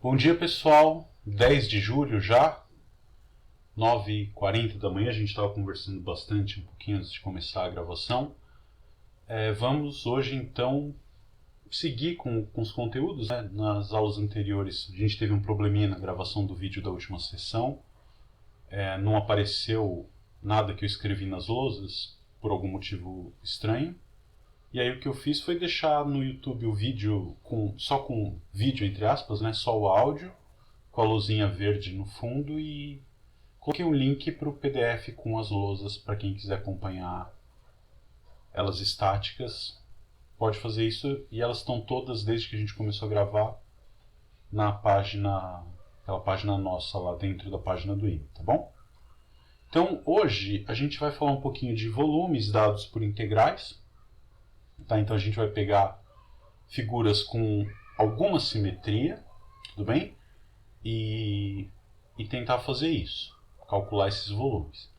Bom dia, pessoal. 10 de julho já, 9h40 da manhã. A gente estava conversando bastante um pouquinho antes de começar a gravação. Vamos hoje então seguir com os conteúdos, né? Nas aulas anteriores a gente teve um probleminha na gravação do vídeo da última sessão. Não apareceu nada que eu escrevi nas lousas por algum motivo estranho. E aí o que eu fiz foi deixar no YouTube o vídeo só com vídeo, entre aspas, né? Só o áudio, com a luzinha verde no fundo, e coloquei um link para o PDF com as lousas para quem quiser acompanhar elas estáticas. Pode fazer isso, e elas estão todas, desde que a gente começou a gravar, na página, aquela página nossa lá dentro da página do IME, tá bom? Então hoje a gente vai falar um pouquinho de volumes dados por integrais. Tá, então a gente vai pegar figuras com alguma simetria, tudo bem? E tentar fazer isso, calcular esses volumes.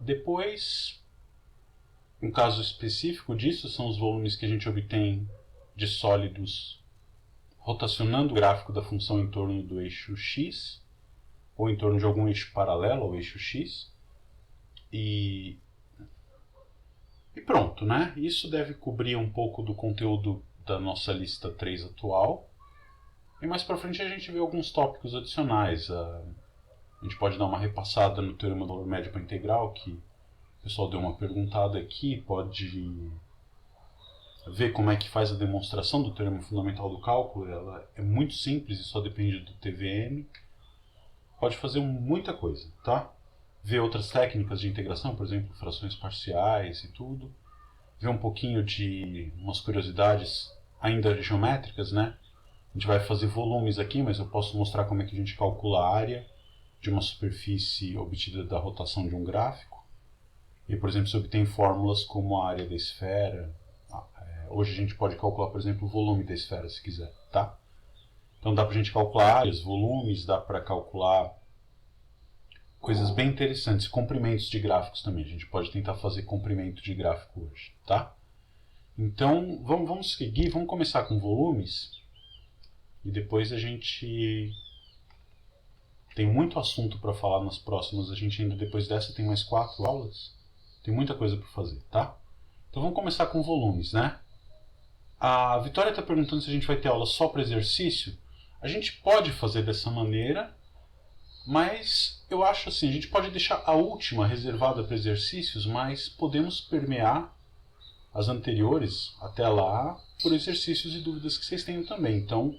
Depois, um caso específico disso são os volumes que a gente obtém de sólidos rotacionando o gráfico da função em torno do eixo x, ou em torno de algum eixo paralelo ao eixo x. E pronto, né? Isso deve cobrir um pouco do conteúdo da nossa lista 3 atual. E mais pra frente a gente vê alguns tópicos adicionais. A gente pode dar uma repassada no teorema do valor médio para integral, que o pessoal deu uma perguntada aqui. Pode ver como é que faz a demonstração do teorema fundamental do cálculo. Ela é muito simples e só depende do TVM. Pode fazer muita coisa, tá? Ver outras técnicas de integração, por exemplo, frações parciais e tudo. Ver um pouquinho de umas curiosidades ainda geométricas, né? A gente vai fazer volumes aqui, mas eu posso mostrar como é que a gente calcula a área de uma superfície obtida da rotação de um gráfico. E, por exemplo, se obtém fórmulas como a área da esfera. Hoje a gente pode calcular, por exemplo, o volume da esfera, se quiser, tá? Então dá pra gente calcular áreas, volumes, dá pra calcular coisas bem interessantes, comprimentos de gráficos também. A gente pode tentar fazer comprimento de gráfico hoje, tá? Então, vamos seguir, vamos começar com volumes. E depois a gente tem muito assunto para falar nas próximas. A gente ainda, depois dessa, tem mais 4 aulas. Tem muita coisa para fazer, tá? Então vamos começar com volumes, né? A Vitória está perguntando se a gente vai ter aula só para exercício. A gente pode fazer dessa maneira, mas eu acho assim, a gente pode deixar a última reservada para exercícios, mas podemos permear as anteriores até lá por exercícios e dúvidas que vocês tenham também. Então,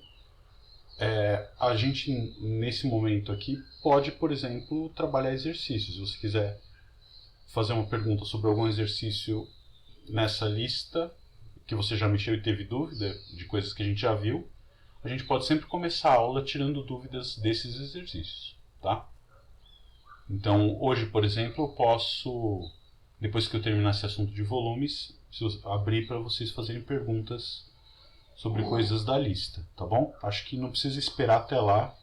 a gente nesse momento aqui pode, por exemplo, trabalhar exercícios. Se você quiser fazer uma pergunta sobre algum exercício nessa lista que você já mexeu e teve dúvida de coisas que a gente já viu, a gente pode sempre começar a aula tirando dúvidas desses exercícios, tá? Então, hoje, por exemplo, eu posso, depois que eu terminar esse assunto de volumes, abrir para vocês fazerem perguntas sobre coisas da lista, tá bom? Acho que não precisa esperar até lá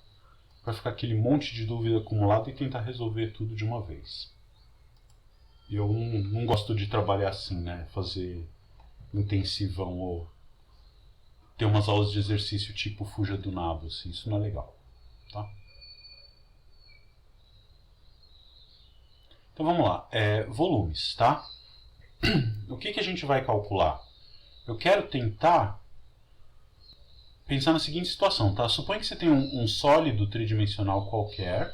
para ficar aquele monte de dúvida acumulada e tentar resolver tudo de uma vez. Eu não gosto de trabalhar assim, né? Fazer intensivão ou ter umas aulas de exercício tipo fuja do nabo, assim. Isso não é legal, tá? Então vamos lá, volumes, tá? O que a gente vai calcular? Eu quero tentar pensar na seguinte situação, tá? Suponha que você tem um sólido tridimensional qualquer.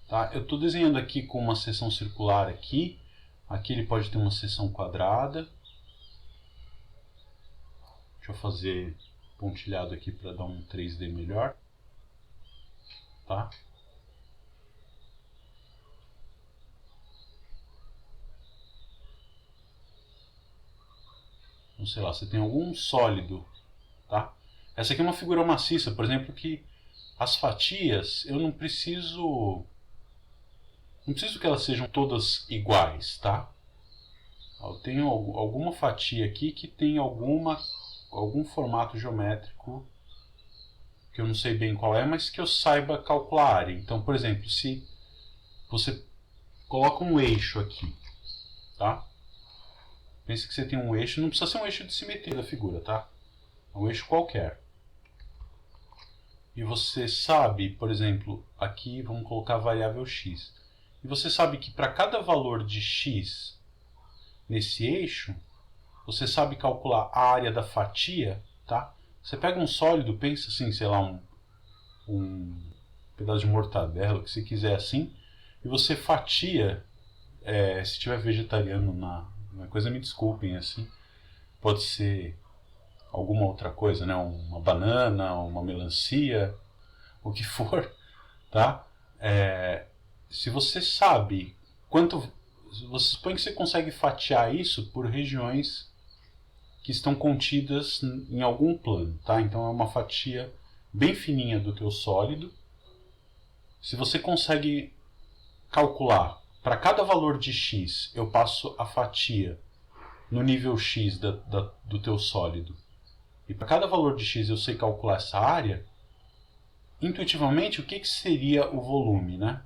Tá? Eu estou desenhando aqui com uma seção circular aqui. Aqui ele pode ter uma seção quadrada. Deixa eu fazer pontilhado aqui para dar um 3D melhor. Tá? Então, sei lá, você tem algum sólido, tá? Essa aqui é uma figura maciça, por exemplo, que as fatias, eu não preciso que elas sejam todas iguais, tá? Eu tenho alguma fatia aqui que tem algum formato geométrico que eu não sei bem qual é, mas que eu saiba calcular a área. Então, por exemplo, se você coloca um eixo aqui, tá? Pensa que você tem um eixo, não precisa ser um eixo de simetria da figura, tá? É um eixo qualquer. E você sabe, por exemplo, aqui vamos colocar a variável x. E você sabe que para cada valor de x nesse eixo, você sabe calcular a área da fatia, tá? Você pega um sólido, pensa assim, sei lá, um pedaço de mortadela, o que você quiser assim, e você fatia, se tiver vegetariano na coisa, me desculpem, assim, pode ser alguma outra coisa, né? Uma banana, uma melancia, o que for, tá? Se você sabe quanto... Você supõe que você consegue fatiar isso por regiões que estão contidas em algum plano, tá? Então é uma fatia bem fininha do teu sólido. Se você consegue calcular para cada valor de x, eu passo a fatia no nível x do teu sólido, e para cada valor de x eu sei calcular essa área, intuitivamente o que seria o volume, né?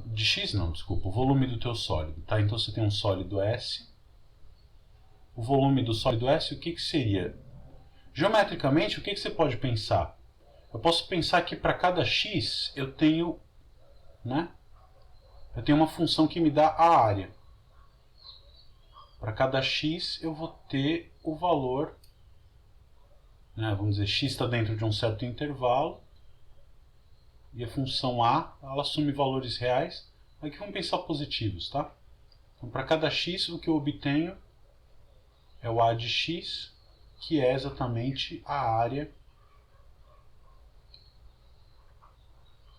De x não, desculpa, o volume do teu sólido, tá? Então você tem um sólido S. O volume do sólido S, o que seria? Geometricamente, o que você pode pensar? Eu posso pensar que para cada x eu tenho, né? Eu tenho uma função que me dá a área. Para cada x eu vou ter o valor, né? Vamos dizer, x está dentro de um certo intervalo. E a função A, ela assume valores reais. Aqui vamos pensar positivos, tá? Então, para cada x, o que eu obtenho é o A de x, que é exatamente a área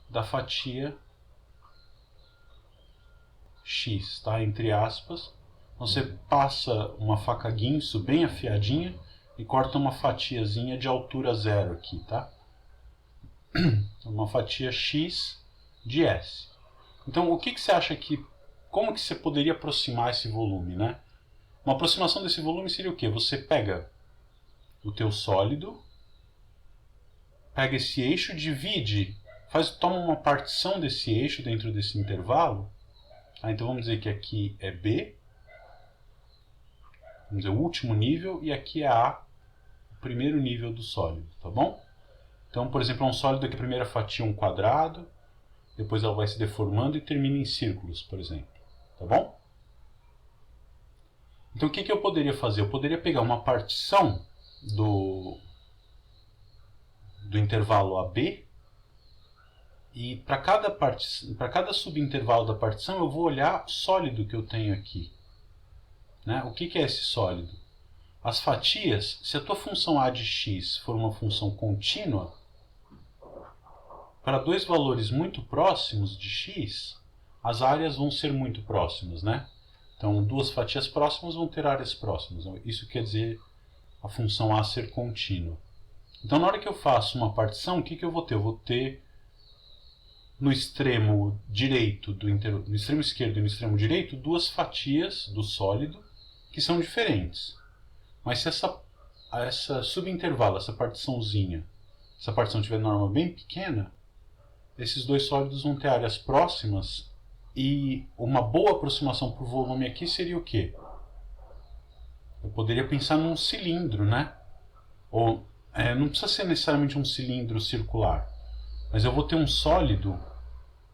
da fatia x, tá? Entre aspas. Você passa uma faca guinso bem afiadinha e corta uma fatiazinha de altura zero aqui, tá? Uma fatia x de S. Então, o que você acha que... Como que você poderia aproximar esse volume, né? Uma aproximação desse volume seria o quê? Você pega o teu sólido, pega esse eixo, divide, toma uma partição desse eixo dentro desse intervalo. Então vamos dizer que aqui é B, vamos dizer o último nível, e aqui é A, o primeiro nível do sólido, tá bom? Então, por exemplo, é um sólido que a primeira fatia é um quadrado, depois ela vai se deformando e termina em círculos, por exemplo, tá bom? Então o que eu poderia fazer? Eu poderia pegar uma partição do intervalo AB, e para cada subintervalo da partição eu vou olhar o sólido que eu tenho aqui, né? O que é esse sólido? As fatias, se a tua função A de x for uma função contínua, para dois valores muito próximos de x, as áreas vão ser muito próximas, né? Então, duas fatias próximas vão ter áreas próximas. Isso quer dizer a função A ser contínua. Então, na hora que eu faço uma partição, o que eu vou ter? Eu vou ter no extremo direito no extremo esquerdo e no extremo direito duas fatias do sólido que são diferentes. Mas se essa subintervalo, essa partiçãozinha, essa partição tiver norma bem pequena, esses dois sólidos vão ter áreas próximas, e uma boa aproximação para o volume aqui seria o quê? Eu poderia pensar num cilindro, né? Ou não precisa ser necessariamente um cilindro circular, mas eu vou ter um sólido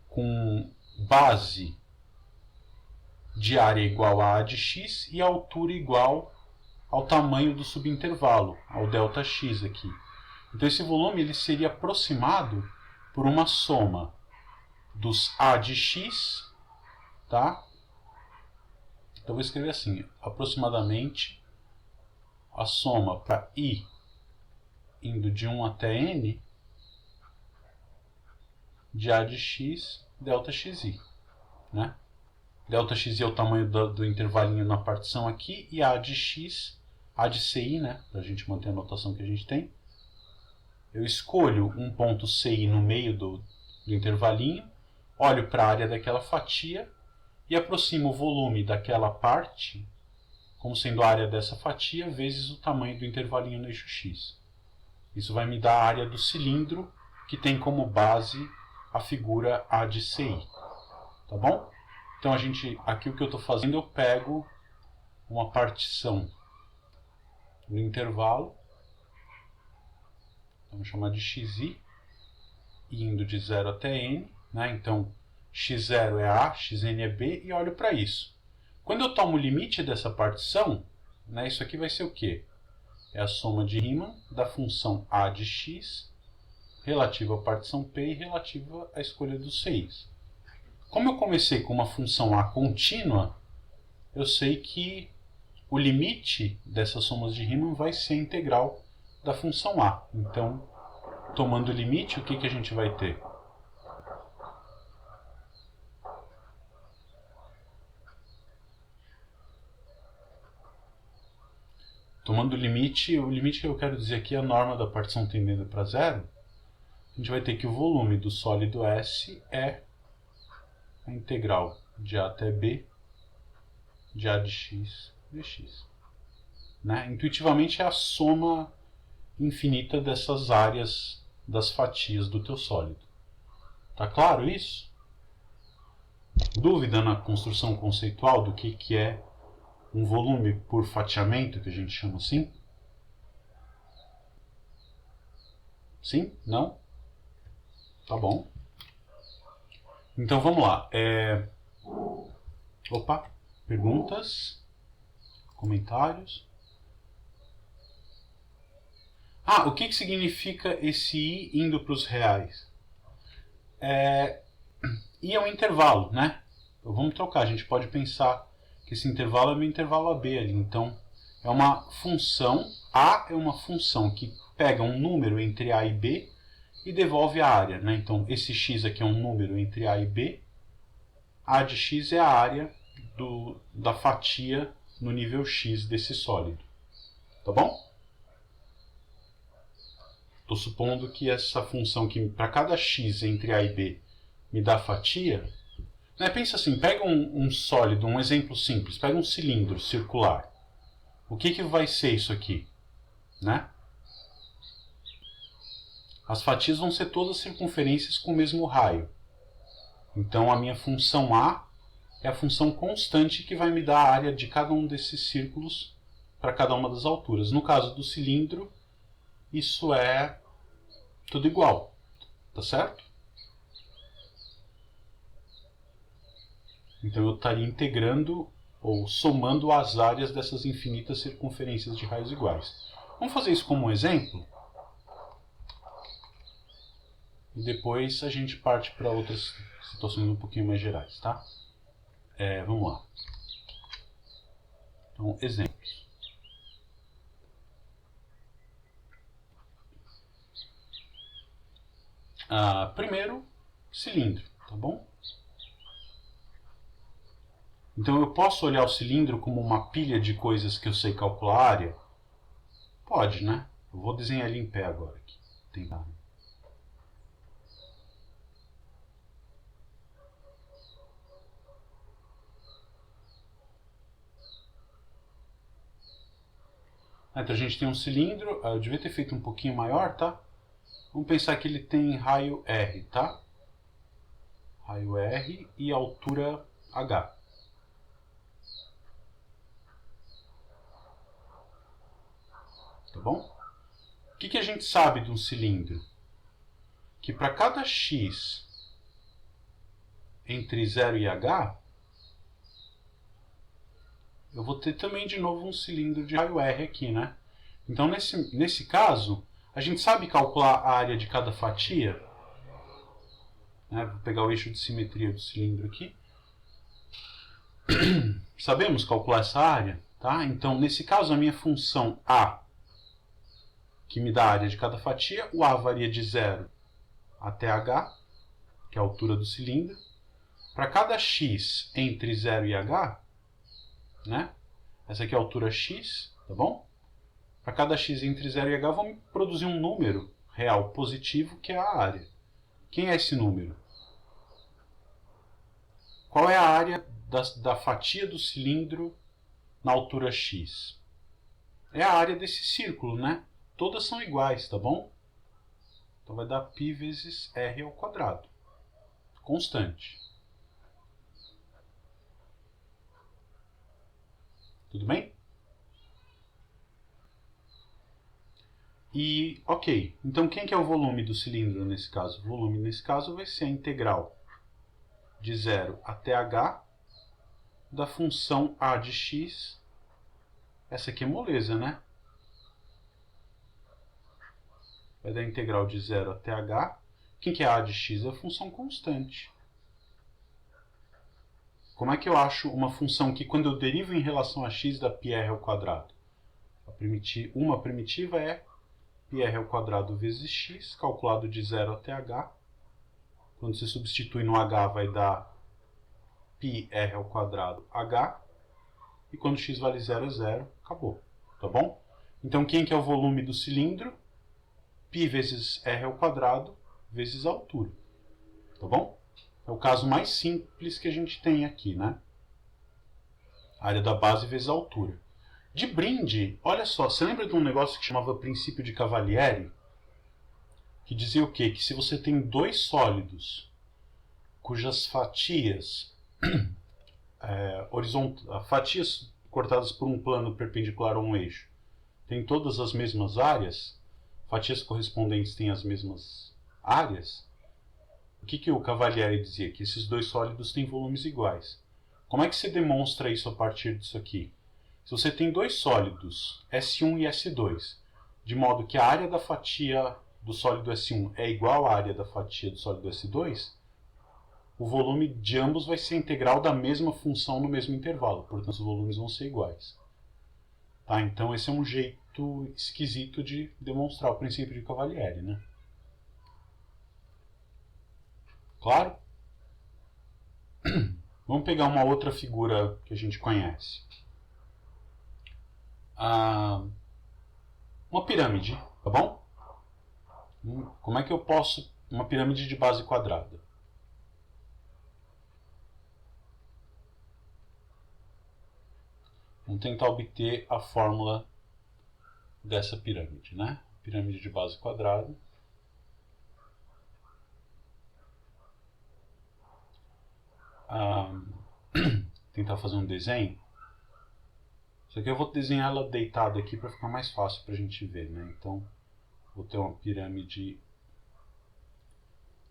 com base de área igual a A de x e altura igual ao tamanho do subintervalo, ao ΔX aqui. Então esse volume ele seria aproximado por uma soma dos A de x, tá? Então eu vou escrever assim, aproximadamente a soma para I indo de 1 até N de A de x, ΔXi, né? ΔXi é o tamanho do intervalinho na partição aqui, e A de x, A de CI, né? Para a gente manter a notação que a gente tem. Eu escolho um ponto CI no meio do intervalinho, olho para a área daquela fatia e aproximo o volume daquela parte como sendo a área dessa fatia vezes o tamanho do intervalinho no eixo x. Isso vai me dar a área do cilindro que tem como base a figura A de CI. Tá bom? Então aqui o que eu estou fazendo, eu pego uma partição no intervalo, vamos chamar de xi, indo de 0 até n, né? Então x0 é A, xn é B, e olho para isso. Quando eu tomo o limite dessa partição, né, isso aqui vai ser o quê? É a soma de Riemann da função a de x relativa à partição P e relativa à escolha dos CIs. Como eu comecei com uma função a contínua, eu sei que o limite dessas somas de Riemann vai ser a integral da função a. Então, tomando o limite, o que a gente vai ter? Tomando o limite que eu quero dizer aqui é a norma da partição tendendo para zero, a gente vai ter que o volume do sólido S é a integral de A até B de A de x dx. Né? Intuitivamente é a soma infinita dessas áreas das fatias do teu sólido. Tá claro isso? Dúvida na construção conceitual do que é um volume por fatiamento, que a gente chama assim? Sim? Não? Tá bom. Então vamos lá. Opa, perguntas? Comentários? O que significa esse I indo para os reais? I é um intervalo, né? Então vamos trocar, a gente pode pensar que esse intervalo é o intervalo AB ali. Então é uma função, A é uma função que pega um número entre A e B e devolve a área, né? Então esse x aqui é um número entre A e B, A de x é a área da fatia no nível x desse sólido. Tá bom? Estou supondo que essa função que para cada x entre A e B me dá fatia, né? Pensa assim, pega um sólido, um exemplo simples, pega um cilindro circular. O que vai ser isso aqui? Né? As fatias vão ser todas circunferências com o mesmo raio. Então a minha função A é a função constante que vai me dar a área de cada um desses círculos para cada uma das alturas. No caso do cilindro, isso é tudo igual, tá certo? Então eu estaria integrando ou somando as áreas dessas infinitas circunferências de raios iguais. Vamos fazer isso como um exemplo? E depois a gente parte para outras situações um pouquinho mais gerais, tá? Vamos lá. Então, exemplos. Primeiro, cilindro, tá bom? Então eu posso olhar o cilindro como uma pilha de coisas que eu sei calcular a área? Pode, né? Eu vou desenhar ele em pé agora aqui. Tentar. Então a gente tem um cilindro, eu devia ter feito um pouquinho maior, tá? Vamos pensar que ele tem raio R, tá? Raio R e altura H. Tá bom? O que a gente sabe de um cilindro? Que para cada x entre 0 e H, eu vou ter também de novo um cilindro de raio R aqui, né? Então nesse caso, a gente sabe calcular a área de cada fatia. Né? Vou pegar o eixo de simetria do cilindro aqui. Sabemos calcular essa área, tá? Então nesse caso a minha função A, que me dá a área de cada fatia, o A varia de 0 até H, que é a altura do cilindro. Para cada x entre 0 e H, né? Essa aqui é a altura x, tá bom? Para cada x entre 0 e H, vamos produzir um número real positivo, que é a área. Quem é esse número? Qual é a área da fatia do cilindro na altura x? É a área desse círculo, né? Todas são iguais, tá bom? Então vai dar π vezes r ao quadrado. Constante. Tudo bem? E, ok, então quem que é o volume do cilindro nesse caso? O volume nesse caso vai ser a integral de 0 até h da função a de x. Essa aqui é moleza, né? Vai dar a integral de 0 até h. Quem que é a de x? É a função constante. Como é que eu acho uma função que, quando eu derivo em relação a x, dá πr ao quadrado? Uma primitiva é πr ao quadrado vezes x, calculado de 0 até h. Quando você substitui no h, vai dar πr ao quadrado h. E quando x vale 0 é 0, acabou. Tá bom? Então, quem que é o volume do cilindro? π vezes r ao quadrado vezes a altura. Tá bom? É o caso mais simples que a gente tem aqui, né? A área da base vezes a altura. De brinde, olha só, você lembra de um negócio que chamava princípio de Cavalieri? Que dizia o quê? Que se você tem dois sólidos cujas fatias, fatias cortadas por um plano perpendicular a um eixo, têm todas as mesmas áreas, fatias correspondentes têm as mesmas áreas, o que o Cavalieri dizia? Que esses dois sólidos têm volumes iguais. Como é que se demonstra isso a partir disso aqui? Se você tem dois sólidos, S1 e S2, de modo que a área da fatia do sólido S1 é igual à área da fatia do sólido S2, o volume de ambos vai ser integral da mesma função no mesmo intervalo, portanto os volumes vão ser iguais. Tá? Então esse é um jeito esquisito de demonstrar o princípio de Cavalieri, né? Claro? Vamos pegar uma outra figura que a gente conhece. Uma pirâmide, tá bom? Como é que eu posso... Uma pirâmide de base quadrada. Vamos tentar obter a fórmula dessa pirâmide, né? Pirâmide de base quadrada. Tentar fazer um desenho. Isso aqui eu vou desenhar ela deitada aqui para ficar mais fácil para a gente ver, né? Então, vou ter uma pirâmide.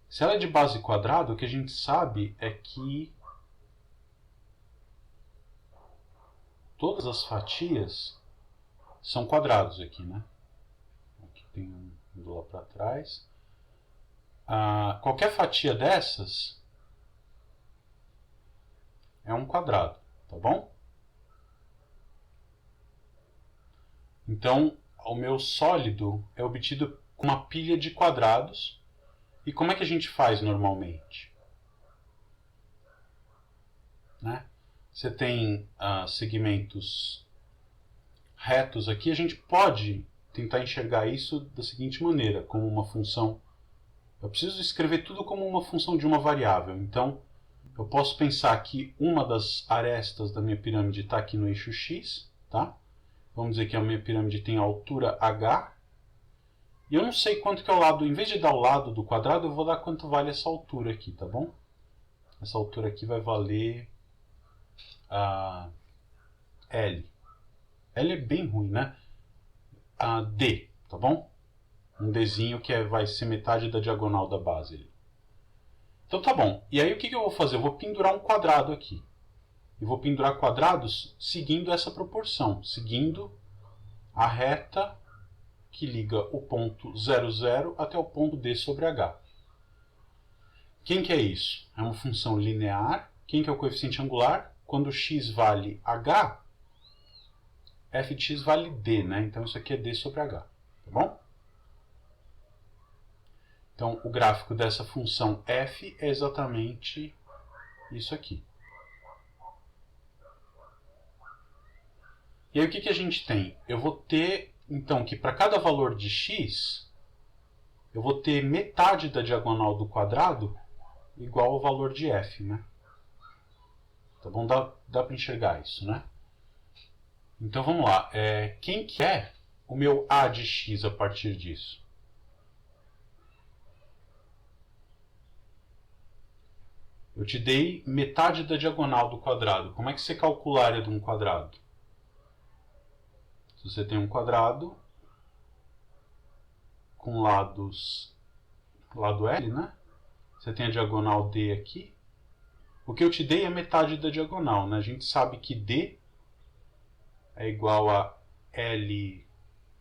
Se ela é de base quadrada, o que a gente sabe é que todas as fatias são quadrados aqui, né? Aqui tem um lá para trás. Qualquer fatia dessas é um quadrado, tá bom? Então, o meu sólido é obtido com uma pilha de quadrados. E como é que a gente faz normalmente? Né? Você tem segmentos retos aqui, a gente pode tentar enxergar isso da seguinte maneira, como uma função. Eu preciso escrever tudo como uma função de uma variável. Então, eu posso pensar que uma das arestas da minha pirâmide está aqui no eixo x, tá? Vamos dizer que a minha pirâmide tem a altura h. E eu não sei quanto que é o lado, em vez de dar o lado do quadrado, eu vou dar quanto vale essa altura aqui, tá bom? Essa altura aqui vai valer L. L é bem ruim, né? D, tá bom? Um Dzinho que vai ser metade da diagonal da base ali. Então tá bom. E aí o que eu vou fazer? Eu vou pendurar um quadrado aqui. E vou pendurar quadrados seguindo essa proporção, seguindo a reta que liga o ponto 0, 0 até o ponto D sobre H. Quem que é isso? É uma função linear. Quem que é o coeficiente angular? Quando x vale H, f de x vale D, né? Então isso aqui é D sobre H, tá bom? Então o gráfico dessa função f é exatamente isso aqui. E aí o que a gente tem? Eu vou ter, então, que para cada valor de x, eu vou ter metade da diagonal do quadrado igual ao valor de f, né? Tá bom? Dá para enxergar isso, né? Então vamos lá. Quem que é o meu a de x a partir disso? Eu te dei metade da diagonal do quadrado. Como é que você calcula a área de um quadrado? Se você tem um quadrado com lados, lado L, né? Você tem a diagonal D aqui. O que eu te dei é metade da diagonal, né? A gente sabe que D é igual a L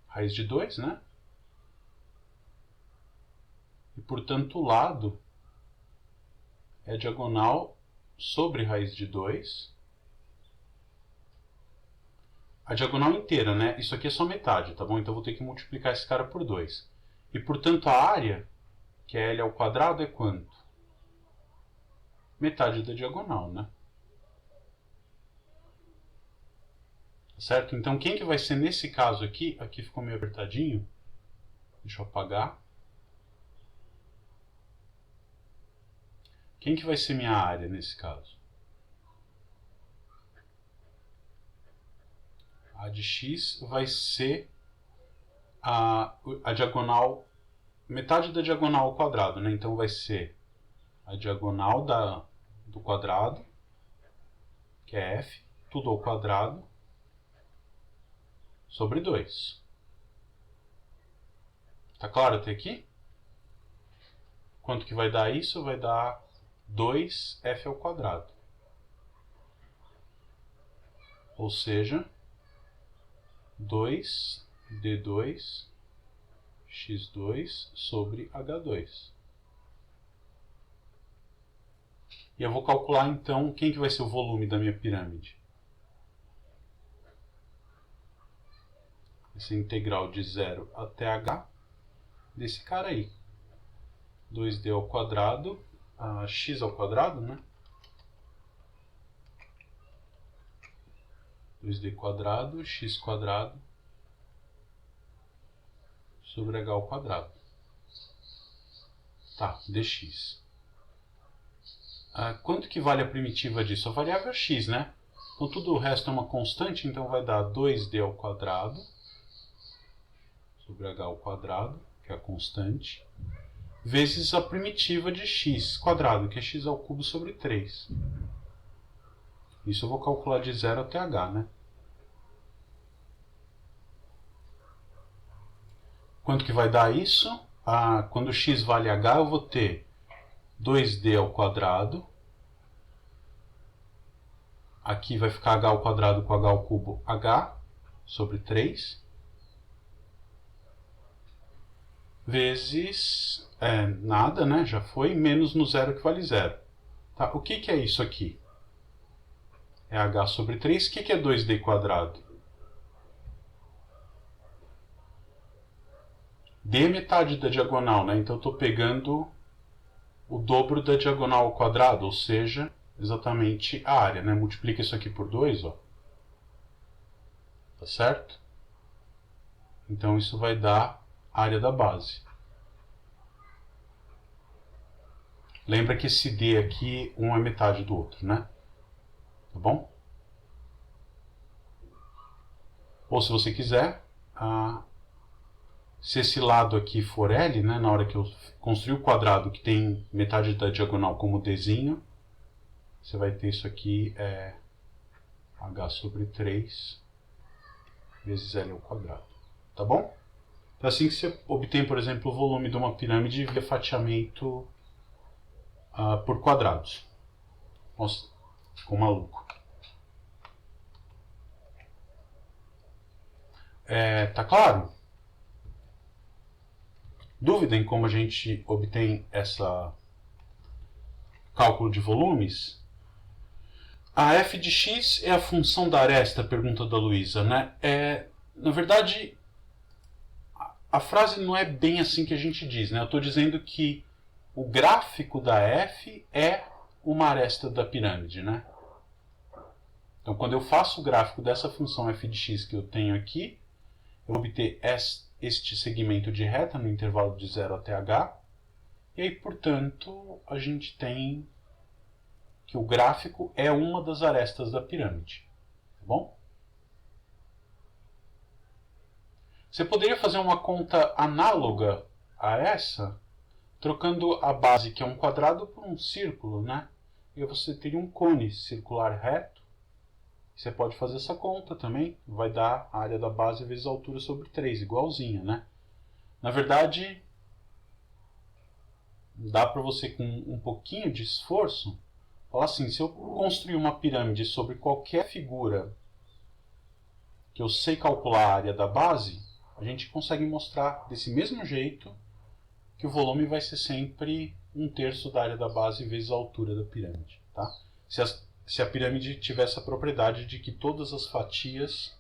raiz de 2, né? E, portanto, o lado é diagonal sobre raiz de 2. A diagonal inteira, né? Isso aqui é só metade, tá bom? Então eu vou ter que multiplicar esse cara por 2. E, portanto, a área, que é L ao quadrado, é quanto? Metade da diagonal, né? Certo? Então, quem que vai ser nesse caso aqui? Aqui ficou meio apertadinho. Deixa eu apagar. Quem que vai ser minha área nesse caso? A de x vai ser a diagonal, metade da diagonal ao quadrado, né? Então vai ser a diagonal do quadrado, que é f, tudo ao quadrado, sobre 2. Tá claro até aqui? Quanto que vai dar isso? Vai dar 2f ao quadrado. Ou seja, 2d2 x2 sobre h2. E eu vou calcular então quem que vai ser o volume da minha pirâmide. Essa integral de 0 até h desse cara aí. 2d ao quadrado, x ao quadrado, né? 2d quadrado, x quadrado, sobre h ao quadrado. Tá, dx. Quanto que vale a primitiva disso? A variável é x, né? Então tudo o resto é uma constante, então vai dar 2d ao quadrado, sobre h ao quadrado, que é a constante, vezes a primitiva de x quadrado, que é x ao cubo sobre 3. Isso eu vou calcular de 0 até h, né? Quanto que vai dar isso? Quando x vale h, eu vou ter 2d ao quadrado. Aqui vai ficar h ao quadrado com h ao cubo, h sobre 3. Vezes, nada, né? Já foi, menos no zero que vale 0. Tá, o que que é isso aqui? É h sobre 3. O que que é 2d quadrado? D é metade da diagonal, né? Então eu estou pegando o dobro da diagonal ao quadrado, ou seja, exatamente a área, né? Multiplica isso aqui por 2, ó. Tá certo? Então isso vai dar a área da base. Lembra que esse D aqui, um é metade do outro, né? Tá bom? Ou se você quiser, se esse lado aqui for L, né, na hora que eu construir o quadrado que tem metade da diagonal como Dzinho, você vai ter isso aqui, h sobre 3 vezes L ao quadrado. Tá bom? Então assim que você obtém, por exemplo, o volume de uma pirâmide via fatiamento por quadrados. Nossa, ficou maluco. Tá claro? Dúvida em como a gente obtém essa cálculo de volumes? A f de x é a função da aresta, pergunta da Luísa, né? Na verdade, a frase não é bem assim que a gente diz, né? Eu estou dizendo que o gráfico da f é uma aresta da pirâmide, né? Então, quando eu faço o gráfico dessa função f de x que eu tenho aqui, eu vou obter este segmento de reta no intervalo de 0 até h, e aí, portanto, a gente tem que o gráfico é uma das arestas da pirâmide. Tá bom? Você poderia fazer uma conta análoga a essa, trocando a base, que é um quadrado, por um círculo, né? E você teria um cone circular reto, Você pode fazer essa conta também, vai dar a área da base vezes a altura sobre 3, igualzinha, né? Na verdade, dá para você com um pouquinho de esforço, falar assim, se eu construir uma pirâmide sobre qualquer figura que eu sei calcular a área da base, a gente consegue mostrar desse mesmo jeito que o volume vai ser sempre 1/3 da área da base vezes a altura da pirâmide. Tá? Se a pirâmide tiver essa propriedade de que todas as fatias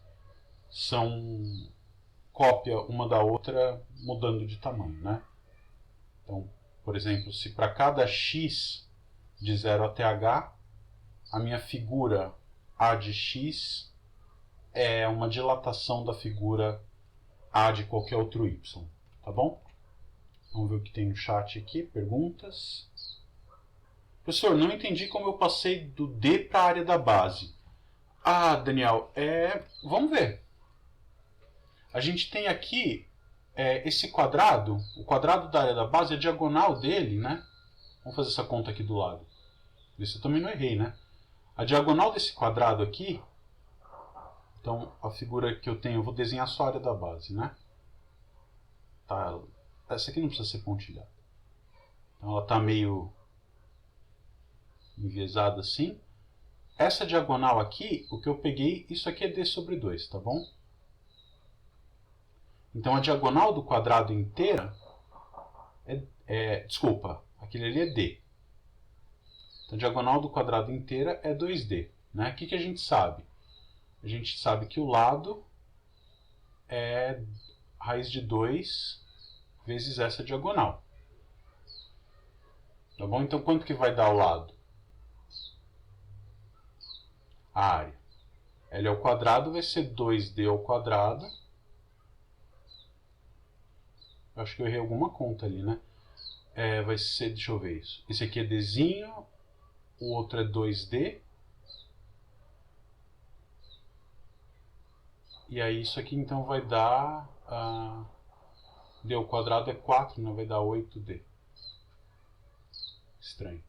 são cópia uma da outra mudando de tamanho. Né? Então, por exemplo, se para cada x de 0 até h, a minha figura A de x é uma dilatação da figura A de qualquer outro y. Tá bom? Vamos ver o que tem no chat aqui. Perguntas? Professor, não entendi como eu passei do D para a área da base. Ah, Daniel, vamos ver. A gente tem aqui esse quadrado, o quadrado da área da base, a diagonal dele, né? Vamos fazer essa conta aqui do lado. Isso eu também não errei, né? A diagonal desse quadrado aqui, então a figura que eu tenho, eu vou desenhar só a área da base, né? Tá, essa aqui não precisa ser pontilhada. Então ela está meio enviesada assim. Essa diagonal aqui, o que eu peguei, isso aqui é D sobre 2, tá bom? Então a diagonal do quadrado inteira desculpa, aquele ali é D. Então a diagonal do quadrado inteira é 2D. Né? O que a gente sabe? A gente sabe que o lado é raiz de 2 vezes essa diagonal. Tá bom? Então quanto que vai dar o lado? A área. L ao quadrado vai ser 2D ao quadrado. Eu acho que eu errei alguma conta ali, né? Vai ser, deixa eu ver isso. Esse aqui é Dzinho, o outro é 2D. E aí isso aqui então vai dar... D ao quadrado é 4, né? Vai dar 8D. Estranho.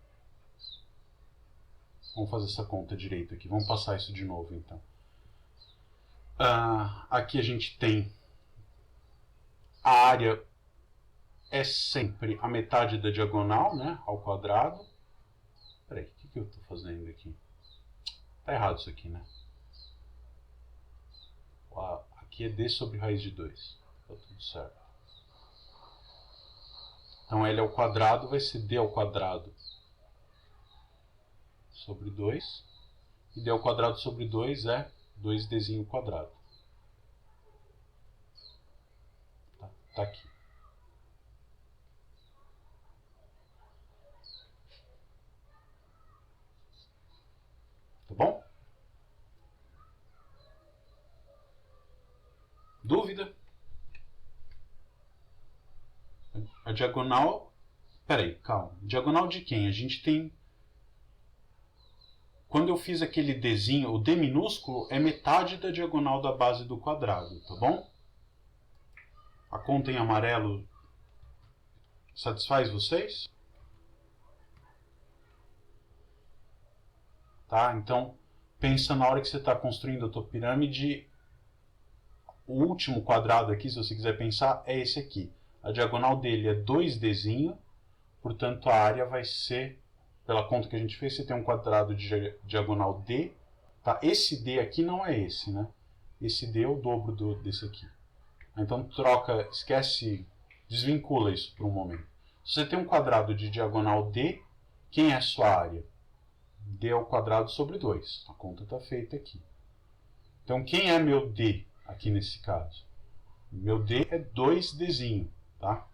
Vamos fazer essa conta direito aqui. Vamos passar isso de novo então. Aqui a gente tem a área é sempre a metade da diagonal, né? Ao quadrado. Peraí, o que eu estou fazendo aqui? Tá errado isso aqui, né? Aqui é D sobre raiz de 2. Tá tudo certo. Então L ao quadrado vai ser D ao quadrado sobre 2. E D ao quadrado sobre 2 é 2Dzinho quadrado. Tá aqui. Tá bom? Dúvida? A diagonal... Peraí, calma. Diagonal de quem? A gente tem... Quando eu fiz aquele Dzinho, o D minúsculo é metade da diagonal da base do quadrado, tá bom? A conta em amarelo satisfaz vocês? Tá? Então, pensa na hora que você está construindo a tua pirâmide, o último quadrado aqui, se você quiser pensar, é esse aqui. A diagonal dele é 2Dzinho, portanto a área vai ser, pela conta que a gente fez, você tem um quadrado de diagonal D. Tá? Esse D aqui não é esse, né? Esse D é o dobro desse aqui. Então troca, esquece, desvincula isso por um momento. Se você tem um quadrado de diagonal D, quem é a sua área? D ao quadrado sobre 2. A conta está feita aqui. Então quem é meu D aqui nesse caso? Meu D é 2Dzinho, tá?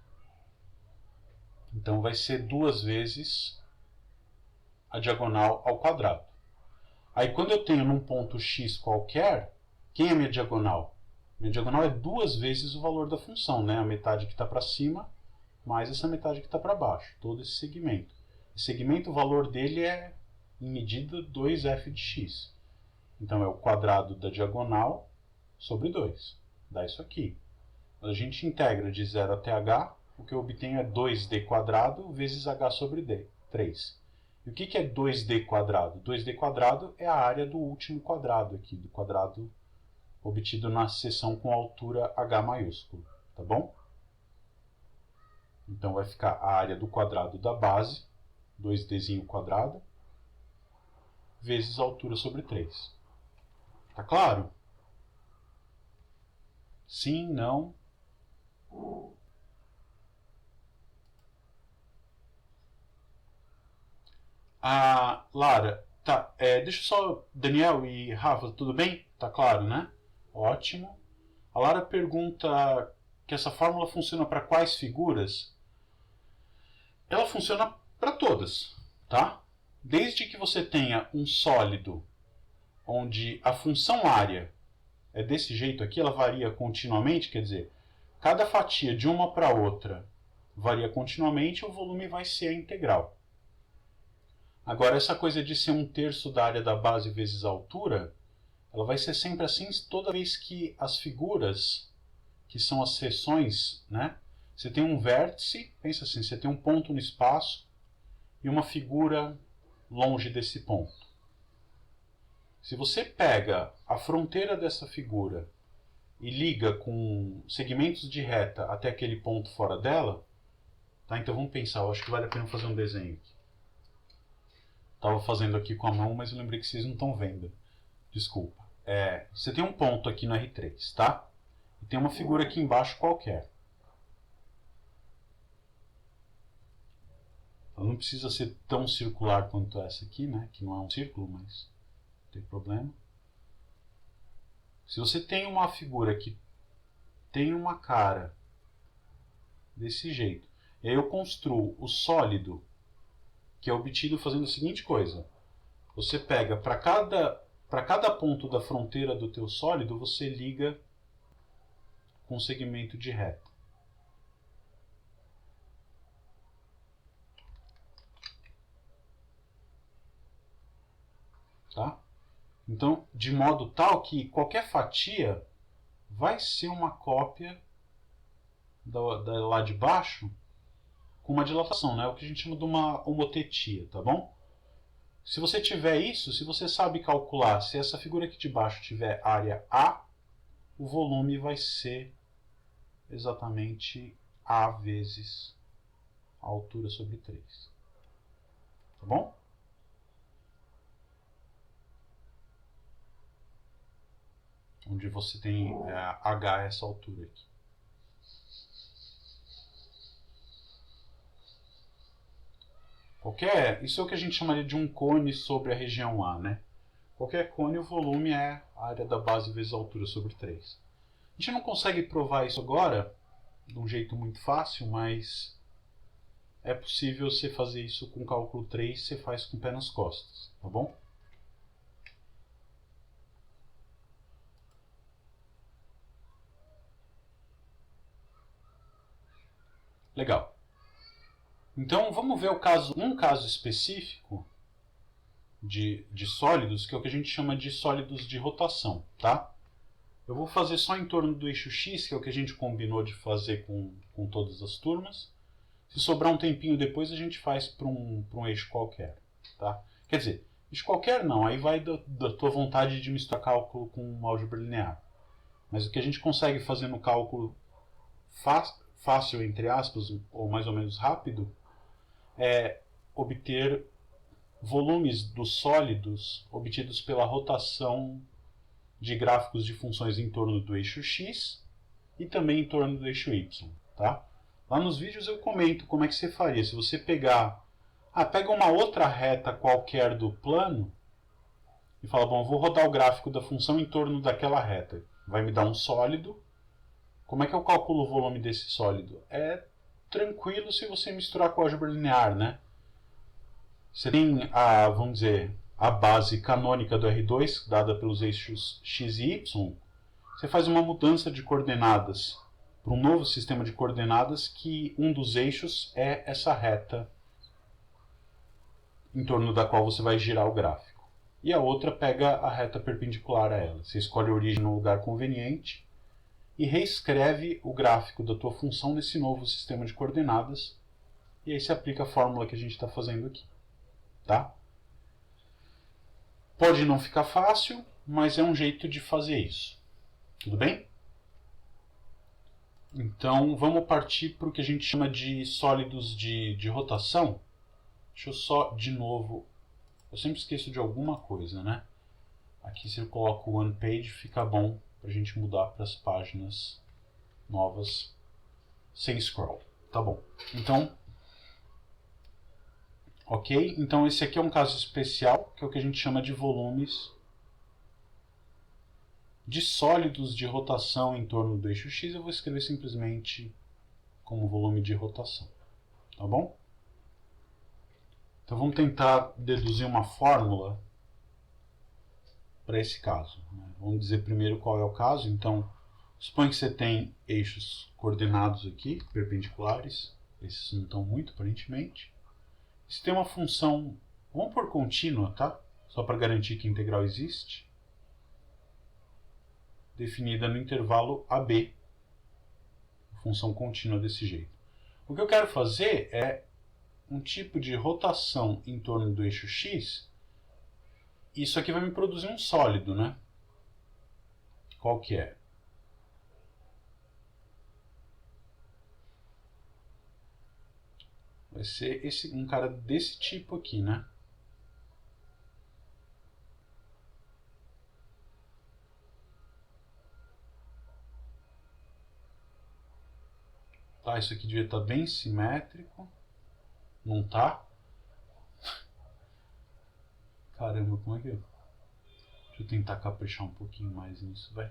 Então vai ser 2 vezes a diagonal ao quadrado. Aí quando eu tenho num ponto x qualquer, quem é minha diagonal? Minha diagonal é 2 vezes o valor da função, né? A metade que está para cima mais essa metade que está para baixo, todo esse segmento. Esse segmento, o valor dele é, em medida, 2f de x. Então é o quadrado da diagonal sobre 2. Dá isso aqui. A gente integra de 0 até h, o que eu obtenho é 2d quadrado vezes h sobre d, 3. E o que é 2D quadrado? 2D quadrado é a área do último quadrado aqui, do quadrado obtido na seção com altura H maiúsculo, tá bom? Então vai ficar a área do quadrado da base, 2Dzinho quadrado, vezes a altura sobre 3. Tá claro? Sim, não? Lara, tá, deixa eu só... Daniel e Rafa, tudo bem? Tá claro, né? Ótimo. A Lara pergunta que essa fórmula funciona para quais figuras? Ela funciona para todas, tá? Desde que você tenha um sólido onde a função área é desse jeito aqui, ela varia continuamente, quer dizer, cada fatia de uma para outra varia continuamente, o volume vai ser a integral. Agora, essa coisa de ser 1/3 da área da base vezes a altura, ela vai ser sempre assim toda vez que as figuras, que são as seções, né? Você tem um vértice, pensa assim, você tem um ponto no espaço e uma figura longe desse ponto. Se você pega a fronteira dessa figura e liga com segmentos de reta até aquele ponto fora dela, tá? Então vamos pensar, eu acho que vale a pena fazer um desenho aqui. Estava fazendo aqui com a mão, mas eu lembrei que vocês não estão vendo. Desculpa. Você tem um ponto aqui no R3, tá? E tem uma figura aqui embaixo qualquer. Ela não precisa ser tão circular quanto essa aqui, né? Que não é um círculo, mas não tem problema. Se você tem uma figura que tem uma cara desse jeito, e aí eu construo o sólido, que é obtido fazendo a seguinte coisa. Você pega para cada ponto da fronteira do teu sólido, você liga com um segmento de reta. Tá? Então, de modo tal que qualquer fatia vai ser uma cópia da lá de baixo com uma dilatação, né? O que a gente chama de uma homotetia, tá bom? Se você tiver isso, se você sabe calcular, se essa figura aqui de baixo tiver área A, o volume vai ser exatamente A vezes a altura sobre 3. Tá bom? Onde você tem H essa altura aqui. Isso é o que a gente chamaria de um cone sobre a região A, né? Qualquer cone, o volume é a área da base vezes a altura sobre 3. A gente não consegue provar isso agora de um jeito muito fácil, mas é possível você fazer isso com cálculo 3, você faz com o pé nas costas, tá bom? Legal. Então vamos ver um caso específico de sólidos, que é o que a gente chama de sólidos de rotação, tá? Eu vou fazer só em torno do eixo X, que é o que a gente combinou de fazer com todas as turmas. Se sobrar um tempinho depois, a gente faz para um eixo qualquer, tá? Quer dizer, eixo qualquer não, aí vai da tua vontade de misturar cálculo com álgebra linear. Mas o que a gente consegue fazer no cálculo fácil, entre aspas, ou mais ou menos rápido, é obter volumes dos sólidos obtidos pela rotação de gráficos de funções em torno do eixo X e também em torno do eixo Y. Tá? Lá nos vídeos eu comento como é que você faria. Se você pega uma outra reta qualquer do plano e fala, bom, eu vou rodar o gráfico da função em torno daquela reta. Vai me dar um sólido. Como é que eu calculo o volume desse sólido? É tranquilo se você misturar com a álgebra linear, né? Você tem vamos dizer, a base canônica do R2, dada pelos eixos x e y. Você faz uma mudança de coordenadas para um novo sistema de coordenadas que um dos eixos é essa reta em torno da qual você vai girar o gráfico. E a outra pega a reta perpendicular a ela. Você escolhe a origem no lugar conveniente e reescreve o gráfico da tua função nesse novo sistema de coordenadas. E aí você aplica a fórmula que a gente está fazendo aqui. tá? Pode não ficar fácil, mas é um jeito de fazer isso. Tudo bem? Então vamos partir para o que a gente chama de sólidos de rotação. Deixa eu só, de novo, eu sempre esqueço de alguma coisa, né? Aqui se eu coloco One Page fica bom para a gente mudar para as páginas novas sem scroll. Tá bom. Então, ok? Então esse aqui é um caso especial, que é o que a gente chama de volumes de sólidos de rotação em torno do eixo X. Eu vou escrever simplesmente como volume de rotação. Tá bom? Então vamos tentar deduzir uma fórmula para esse caso. Vamos dizer primeiro qual é o caso. Então, suponha que você tem eixos coordenados aqui, perpendiculares. Esses não estão muito, aparentemente. Você tem uma função, vamos por contínua, tá? Só para garantir que a integral existe. Definida no intervalo AB. Função contínua desse jeito. O que eu quero fazer é um tipo de rotação em torno do eixo X. Isso aqui vai me produzir um sólido, né? Qual que é? Vai ser um cara desse tipo aqui, né? Tá, isso aqui devia estar bem simétrico. Não tá? Caramba, como é que é? Deixa eu tentar caprichar um pouquinho mais nisso, vai.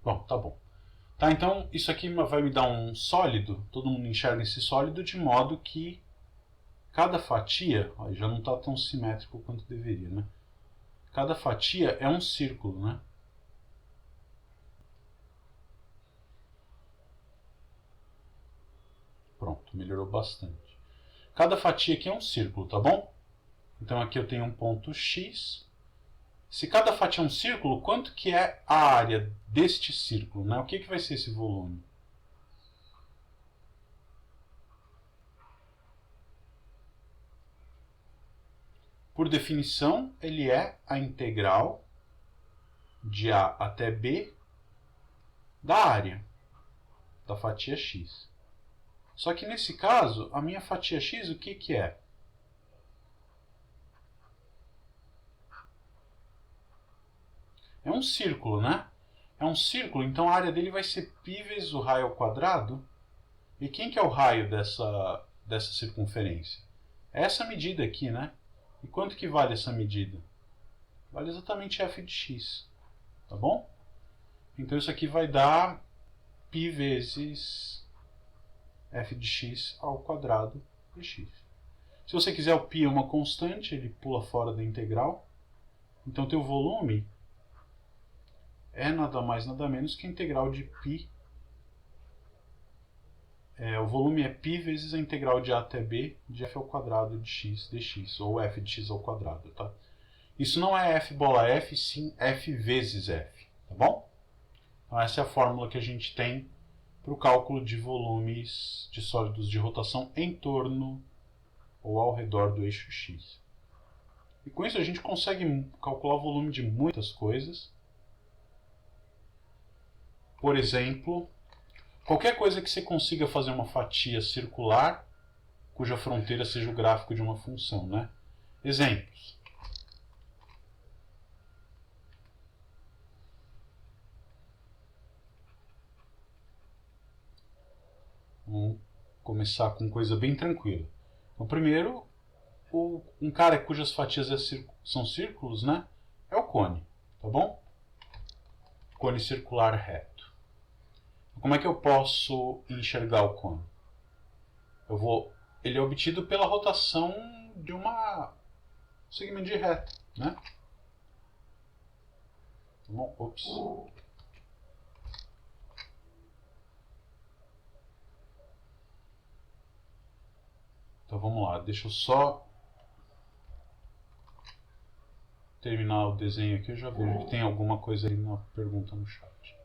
Bom, tá bom. Tá, então isso aqui vai me dar um sólido, todo mundo enxerga esse sólido de modo que cada fatia, ó, já não está tão simétrico quanto deveria, né? Cada fatia é um círculo, né? Pronto, melhorou bastante. Cada fatia aqui é um círculo, tá bom? Então aqui eu tenho um ponto X. Se cada fatia é um círculo, quanto que é a área deste círculo, né? O que vai ser esse volume? Por definição, ele é a integral de A até B da área da fatia X. Só que nesse caso, a minha fatia X, o que é? É um círculo, né? É um círculo, então a área dele vai ser π vezes o raio ao quadrado. E quem que é o raio dessa circunferência? É essa medida aqui, né? E quanto que vale essa medida? Vale exatamente f de x. Tá bom? Então isso aqui vai dar π vezes f de x ao quadrado de x. Se você quiser, o π é uma constante, ele pula fora da integral. Então teu volume é nada mais nada menos que a integral de π. O volume é π vezes a integral de a até b de f ao quadrado de x dx, ou f de x ao quadrado, tá? Isso não é f bola f, sim f vezes f, tá bom? Então essa é a fórmula que a gente tem para o cálculo de volumes de sólidos de rotação em torno ou ao redor do eixo x. E com isso a gente consegue calcular o volume de muitas coisas. Por exemplo, qualquer coisa que você consiga fazer uma fatia circular, cuja fronteira seja o gráfico de uma função, né? Exemplos. Vamos começar com coisa bem tranquila. Então, primeiro, um cara cujas fatias são círculos, né? É o cone, tá bom? Cone circular reto. Como é que eu posso enxergar o cone? Ele é obtido pela rotação de um segmento de reta, né? Tá bom? Ops. Então vamos lá, deixa eu só terminar o desenho aqui, eu já vejo que tem alguma coisa aí na pergunta no chat.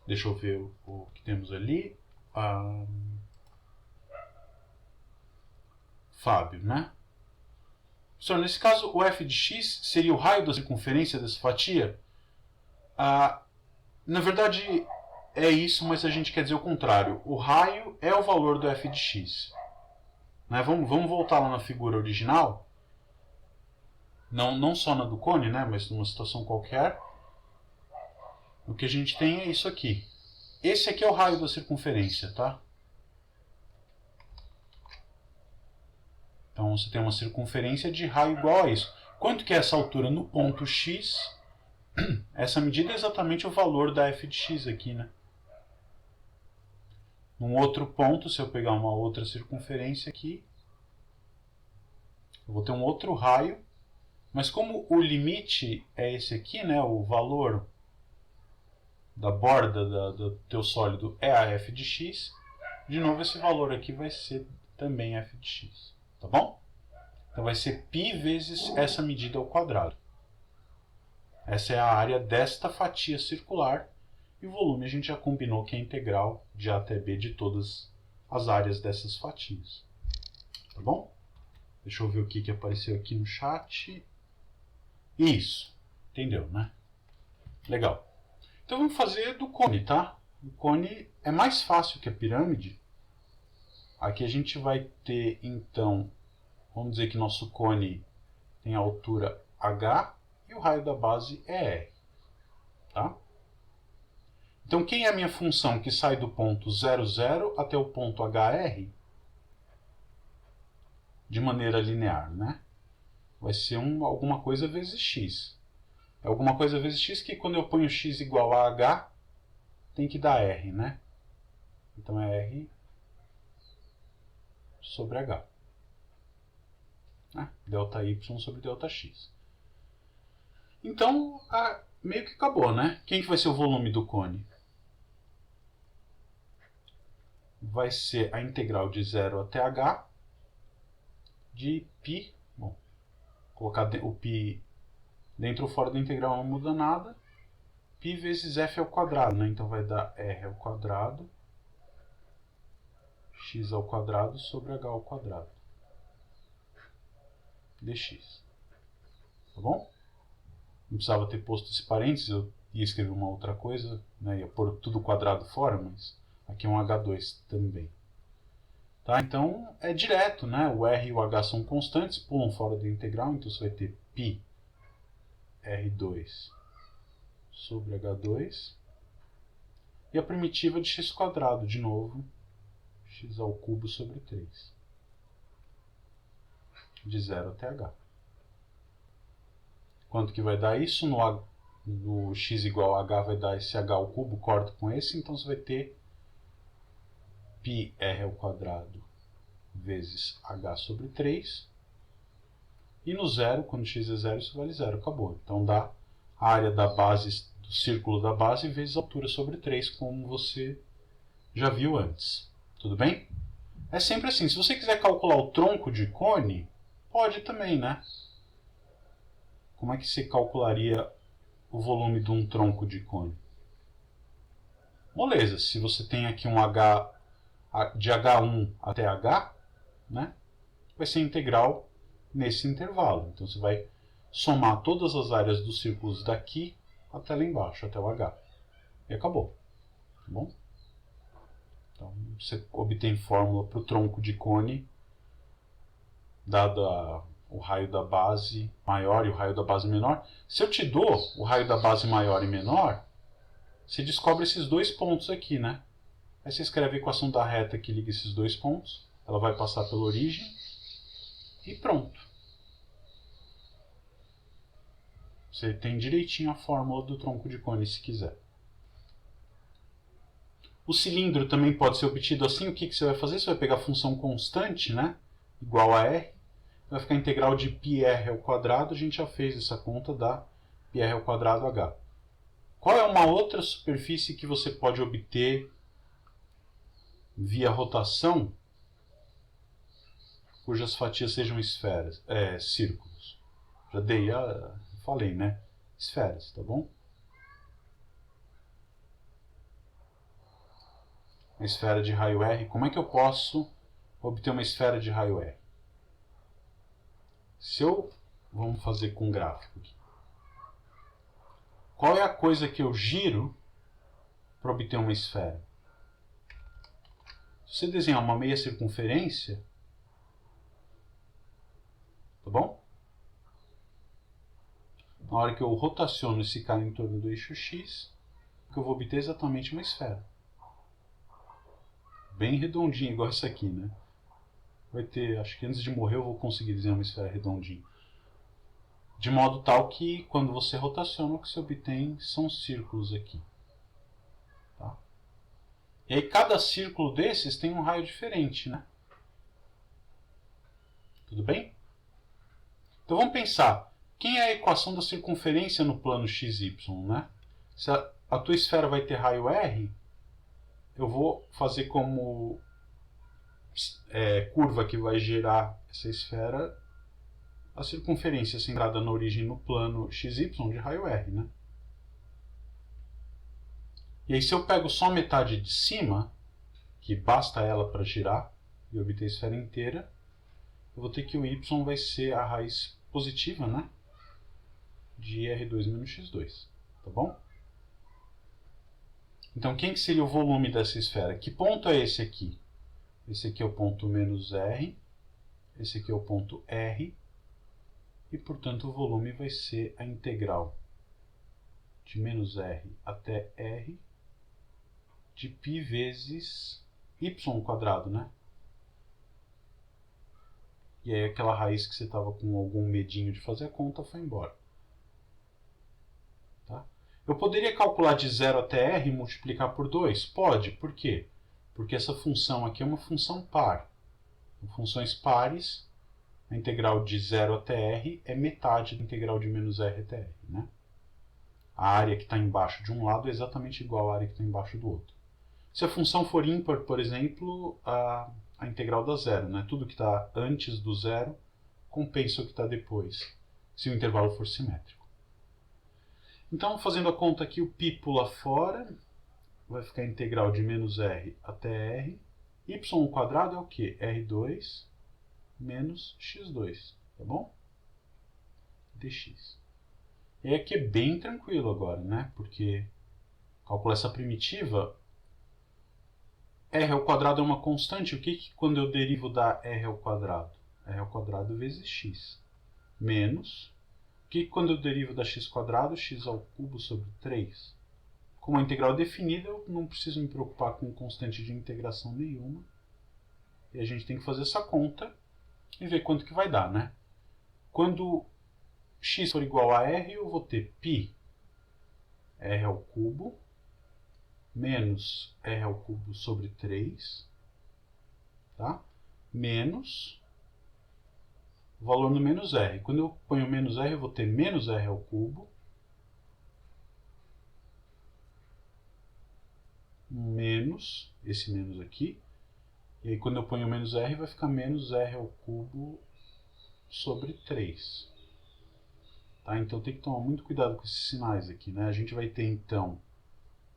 Deixa eu ver o que temos ali. Fábio, né? Professor, nesse caso, o f de x seria o raio da circunferência dessa fatia? Na verdade, é isso, mas a gente quer dizer o contrário. O raio é o valor do f de x. Né? Vamos voltar lá na figura original. Não só na do cone, né? Mas numa situação qualquer. O que a gente tem é isso aqui. Esse aqui é o raio da circunferência, tá? Então você tem uma circunferência de raio igual a isso. Quanto que é essa altura no ponto x? Essa medida é exatamente o valor da f de x aqui, né? Num outro ponto, se eu pegar uma outra circunferência aqui, eu vou ter um outro raio, mas como o limite é esse aqui, né? O valor da borda do teu sólido é a f de x, de novo esse valor aqui vai ser também f de x, tá bom? Então vai ser π vezes essa medida ao quadrado. Essa é a área desta fatia circular, e o volume a gente já combinou que é integral de A até B de todas as áreas dessas fatias. Tá bom? Deixa eu ver o que apareceu aqui no chat. Isso, entendeu, né? Legal. Então vamos fazer do cone, tá? O cone é mais fácil que a pirâmide. Aqui a gente vai ter, então, vamos dizer que nosso cone tem a altura h e o raio da base é r. Tá? Então quem é a minha função que sai do ponto 0, 0 até o ponto hr? De maneira linear, né? Vai ser alguma coisa vezes x. É alguma coisa vezes x que quando eu ponho x igual a h, tem que dar r, né? Então é r sobre h. Delta y sobre delta x. Então, meio que acabou, né? Quem que vai ser o volume do cone? Vai ser a integral de 0 até h de π. Bom, colocar o π dentro ou fora da integral não muda nada. Π vezes f ao quadrado, né? Então vai dar r ao quadrado, x ao quadrado sobre h ao quadrado dx. Tá bom? Não precisava ter posto esse parênteses, eu ia escrever uma outra coisa, né? Ia pôr tudo quadrado fora, mas aqui é um H2 também. Tá? Então é direto, né? O R e o H são constantes, pulam fora da integral, então você vai ter π R2 sobre H2. E a primitiva de x quadrado, de novo, x ao cubo sobre 3. De 0 até h. Quanto que vai dar isso? No x igual a h vai dar esse h ao cubo, corta com esse, então você vai ter πr ao quadrado vezes h sobre 3. E no zero, quando x é zero, isso vale zero, acabou. Então dá a área da base, do círculo da base, vezes a altura sobre 3, como você já viu antes. Tudo bem? É sempre assim. Se você quiser calcular o tronco de cone, pode também, né? Como é que você calcularia o volume de um tronco de cone? Moleza, se você tem aqui um H de H1 até H, né, vai ser integral nesse intervalo. Então você vai somar todas as áreas dos círculos daqui até lá embaixo, até o H. E acabou. Tá bom? Então você obtém fórmula para o tronco de cone, dado o raio da base maior e o raio da base menor. Se eu te dou o raio da base maior e menor, você descobre esses dois pontos aqui, né? Aí você escreve a equação da reta que liga esses dois pontos, ela vai passar pela origem e pronto. Você tem direitinho a fórmula do tronco de cone se quiser. O cilindro também pode ser obtido assim. O que você vai fazer? Você vai pegar a função constante, né? Igual a r. Vai ficar a integral de πr ao quadrado. A gente já fez essa conta da πr ao quadrado h. Qual é uma outra superfície que você pode obter via rotação cujas fatias sejam esferas, círculos? Já falei, né? Esferas, tá bom? uma esfera de raio R. Como é que eu posso obter uma esfera de raio R? Vamos fazer com um gráfico aqui. Qual é a coisa que eu giro para obter uma esfera? Se você desenhar uma meia circunferência, tá bom? Na hora que eu rotaciono esse cara em torno do eixo X, que eu vou obter exatamente uma esfera. Bem redondinha, igual essa aqui, né? Vai ter, acho que antes de morrer eu vou conseguir desenhar uma esfera redondinha. De modo tal que quando você rotaciona, o que você obtém são círculos aqui. Tá? E aí cada círculo desses tem um raio diferente, né? Tudo bem? Então vamos pensar. Quem é a equação da circunferência no plano XY, né? Se a tua esfera vai ter raio R, eu vou fazer como curva que vai gerar essa esfera a circunferência centrada na origem no plano XY de raio R, né? E aí se eu pego só metade de cima, que basta ela para girar e obter a esfera inteira, eu vou ter que o y vai ser a raiz positiva, né? De R2 menos X2, tá bom? Então quem que seria o volume dessa esfera? Que ponto é esse aqui? Esse aqui é o ponto menos R, esse aqui é o ponto R, e portanto o volume vai ser a integral de menos R até R de π vezes y quadrado, né? E aí aquela raiz que você estava com algum medinho de fazer a conta foi embora. Tá? Eu poderia calcular de 0 até R e multiplicar por 2? Pode. Por quê? Porque essa função aqui é uma função par. Em funções pares, a integral de 0 até R é metade da integral de menos R até R. Né? A área que está embaixo de um lado é exatamente igual à área que está embaixo do outro. Se a função for ímpar, por exemplo, a integral dá zero. Né? Tudo que está antes do zero compensa o que está depois, se o intervalo for simétrico. Então, fazendo a conta aqui, o π pula fora, vai ficar a integral de menos R até R. Y quadrado é o quê? R2 menos X2, tá bom? Dx. E aqui é bem tranquilo agora, né? Porque calcular essa primitiva, R ao quadrado é uma constante. O que quando eu derivo da R ao quadrado? R ao quadrado vezes x. Menos, o que quando eu derivo da x quadrado? X ao cubo sobre 3. Com a integral definida, eu não preciso me preocupar com constante de integração nenhuma. E a gente tem que fazer essa conta e ver quanto que vai dar, né? Quando x for igual a r, eu vou ter π r ao cubo menos r ao cubo sobre 3, tá? Menos o valor no menos r. Quando eu ponho menos r, eu vou ter menos r ao cubo menos esse menos aqui. E aí quando eu ponho menos r, vai ficar menos r ao cubo sobre 3. Tá? Então tem que tomar muito cuidado com esses sinais aqui, né? A gente vai ter então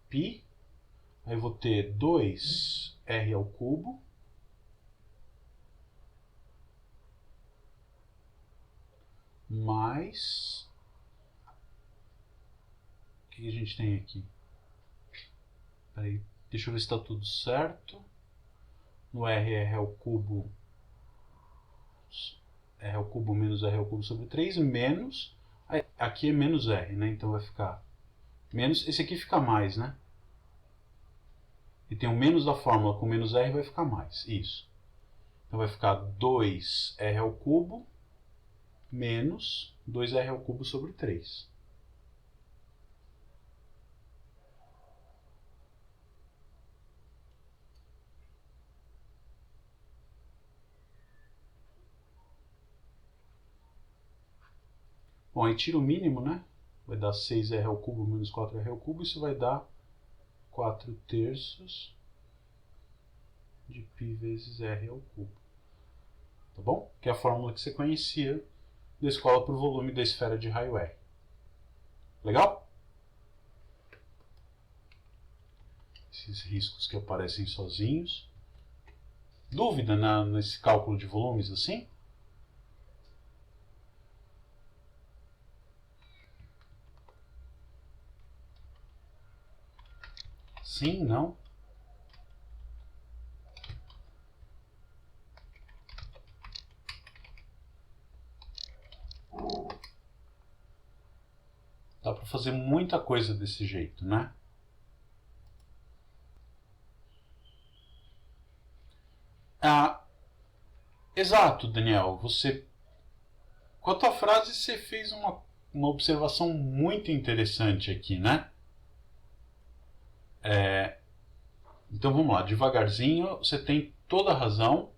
π, aí eu vou ter 2r ao cubo mais... O que a gente tem aqui? Peraí, deixa eu ver se está tudo certo. No r ao cubo menos r ao cubo sobre 3, menos... Aqui é menos r, né? Então vai ficar menos... Esse aqui fica mais, né? E tem o menos da fórmula com menos r, vai ficar mais. Isso. Então vai ficar 2r ao cubo menos 2r ao cubo sobre 3. Bom, aí tira o mínimo, né? Vai dar 6r ao cubo menos 4r ao cubo. Isso vai dar 4 terços de π vezes r ao cubo. Tá bom? Que é a fórmula que você conhecia da escola para o volume da esfera de raio R. Legal? esses riscos que aparecem sozinhos. Dúvida nesse cálculo de volumes assim? Sim, não? Dá para fazer muita coisa desse jeito, né? Exato, Daniel. Com a tua frase, você fez uma observação muito interessante aqui, né? Então vamos lá, devagarzinho, você tem toda a razão.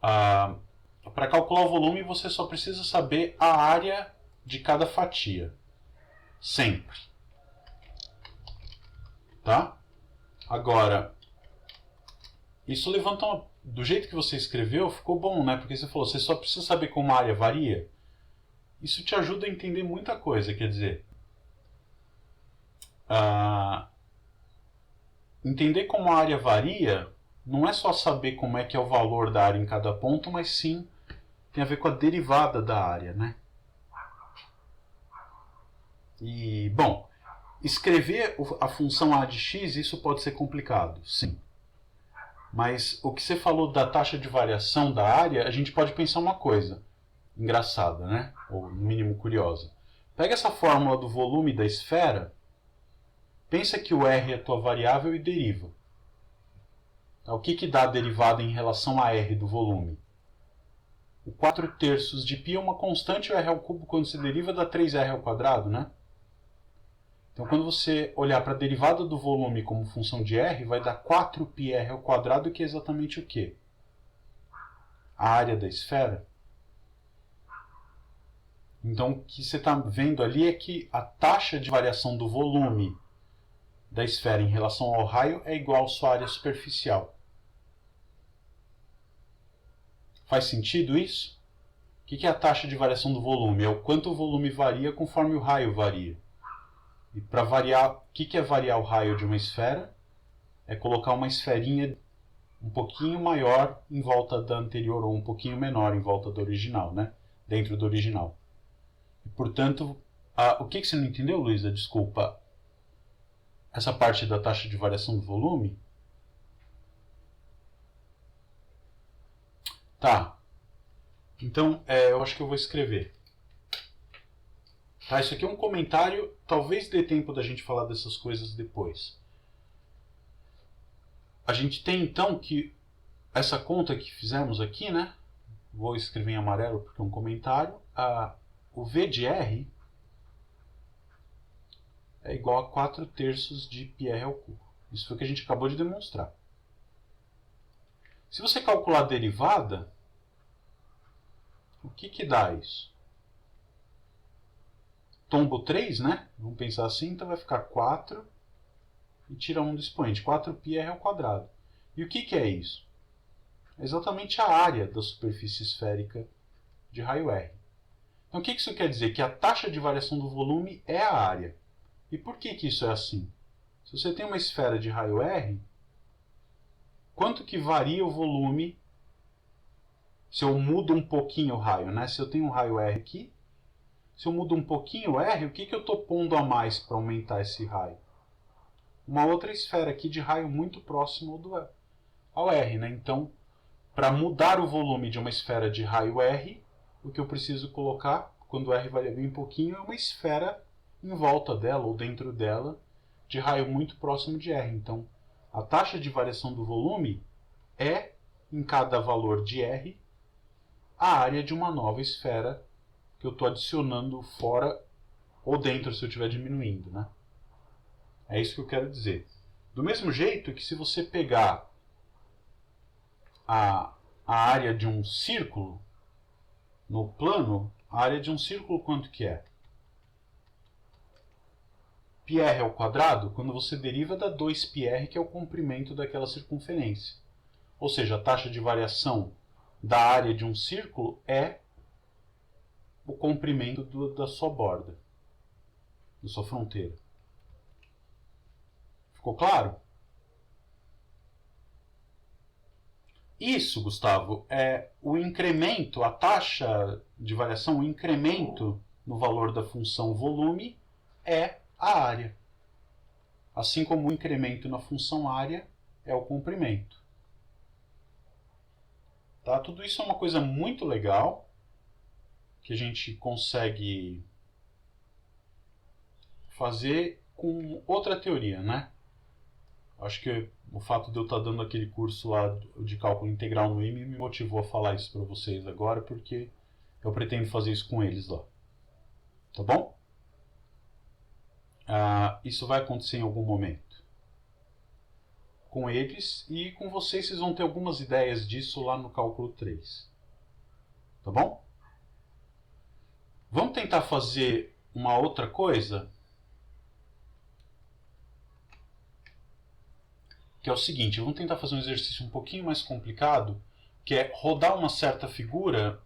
Para calcular o volume, você só precisa saber a área de cada fatia. Sempre. Tá? Agora, isso levanta do jeito que você escreveu, ficou bom, né? Porque você falou, você só precisa saber como a área varia. Isso te ajuda a entender muita coisa, quer dizer... entender como a área varia não é só saber como é que é o valor da área em cada ponto, mas sim tem a ver com a derivada da área, né? E, bom, escrever a função a de x, isso pode ser complicado, sim. Mas o que você falou da taxa de variação da área, a gente pode pensar uma coisa engraçada, né? Ou no mínimo curiosa. Pega essa fórmula do volume da esfera, pensa que o r é a tua variável e deriva. O que dá a derivada em relação a r do volume? O 4/3 de π é uma constante, o r ao cubo quando se deriva dá 3r ao quadrado, né? Então quando você olhar para a derivada do volume como função de r, vai dar 4πr ao quadrado, que é exatamente o quê? A área da esfera. Então o que você está vendo ali é que a taxa de variação do volume da esfera em relação ao raio é igual à sua área superficial. Faz sentido isso? O que é a taxa de variação do volume? É o quanto o volume varia conforme o raio varia. E para variar, o que é variar o raio de uma esfera? É colocar uma esferinha um pouquinho maior em volta da anterior ou um pouquinho menor em volta da original, né? Dentro do original. E, portanto, o que você não entendeu, Luísa? Desculpa. Essa parte da taxa de variação do volume? Tá. Então, eu acho que eu vou escrever. Tá, isso aqui é um comentário, talvez dê tempo da gente falar dessas coisas depois. A gente tem então que essa conta que fizemos aqui, né? Vou escrever em amarelo porque é um comentário. O V de R é igual a 4/3 de πr ao cubo. Isso foi o que a gente acabou de demonstrar. Se você calcular a derivada, o que dá isso? Tombo 3, né? Vamos pensar assim, então vai ficar 4 e tira 1 do expoente. 4πr ao quadrado. E o que é isso? É exatamente a área da superfície esférica de raio R. Então o que isso quer dizer? Que a taxa de variação do volume é a área. E por que isso é assim? Se você tem uma esfera de raio R, quanto que varia o volume se eu mudo um pouquinho o raio, né? Se eu tenho um raio R aqui, se eu mudo um pouquinho o R, o que eu estou pondo a mais para aumentar esse raio? Uma outra esfera aqui de raio muito próximo ao R, né? Então, para mudar o volume de uma esfera de raio R, o que eu preciso colocar, quando o R varia bem pouquinho, é uma esfera em volta dela ou dentro dela de raio muito próximo de R. Então, a taxa de variação do volume é, em cada valor de R, a área de uma nova esfera que eu estou adicionando fora ou dentro se eu estiver diminuindo, né? É isso que eu quero dizer. Do mesmo jeito que se você pegar a área de um círculo no plano, a área de um círculo quanto que é? πr ao quadrado, quando você deriva, dá 2πr, que é o comprimento daquela circunferência. Ou seja, a taxa de variação da área de um círculo é o comprimento da sua borda, da sua fronteira. Ficou claro? Isso, Gustavo, é o incremento, a taxa de variação, o incremento no valor da função volume é a área. Assim como o incremento na função área é o comprimento. Tá? Tudo isso é uma coisa muito legal que a gente consegue fazer com outra teoria, né? Acho que o fato de eu estar dando aquele curso lá de cálculo integral no IME me motivou a falar isso para vocês agora, porque eu pretendo fazer isso com eles lá. Tá bom? Isso vai acontecer em algum momento. Com eles e com vocês vão ter algumas ideias disso lá no cálculo 3. Tá bom? Vamos tentar fazer uma outra coisa? Que é o seguinte, vamos tentar fazer um exercício um pouquinho mais complicado, que é rodar uma certa figura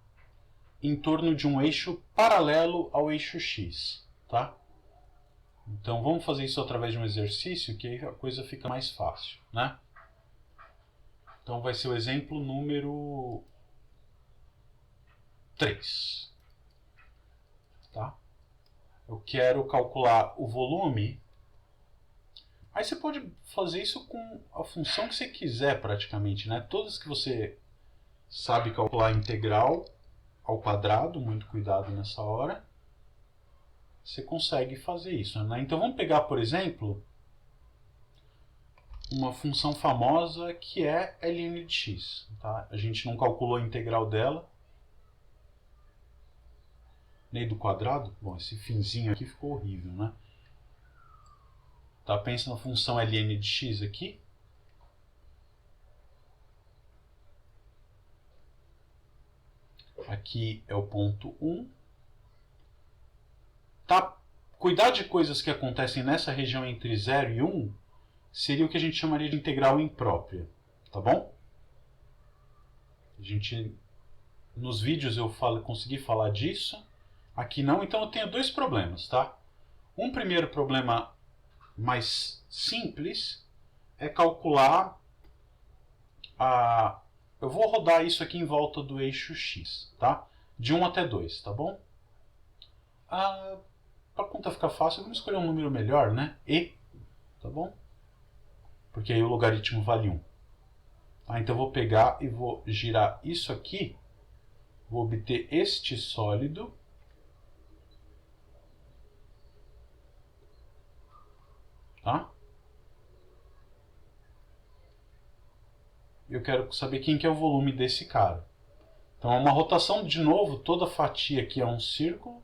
em torno de um eixo paralelo ao eixo X, tá? Então vamos fazer isso através de um exercício, que aí a coisa fica mais fácil, né? Então vai ser o exemplo número 3. Tá? Eu quero calcular o volume. Aí você pode fazer isso com a função que você quiser praticamente, né? Todas que você sabe calcular integral ao quadrado, muito cuidado nessa hora, você consegue fazer isso, né? Então vamos pegar, por exemplo, uma função famosa que é ln de x. Tá? A gente não calculou a integral dela, nem do quadrado. Bom, esse finzinho aqui ficou horrível, né? Tá, pensa na função ln de x aqui. Aqui é o ponto 1. Tá? Cuidar de coisas que acontecem nessa região entre 0 e 1 seria o que a gente chamaria de integral imprópria. Tá bom? Nos vídeos eu consegui falar disso. Aqui não, então eu tenho dois problemas, tá? Um primeiro problema mais simples é calcular eu vou rodar isso aqui em volta do eixo X, tá? De 1 até 2, tá bom? Para a conta ficar fácil, vamos escolher um número melhor, né? E, tá bom? Porque aí o logaritmo vale 1. Tá? Então eu vou pegar e vou girar isso aqui, vou obter este sólido. Tá? Eu quero saber quem que é o volume desse cara. Então é uma rotação, de novo, toda fatia aqui é um círculo.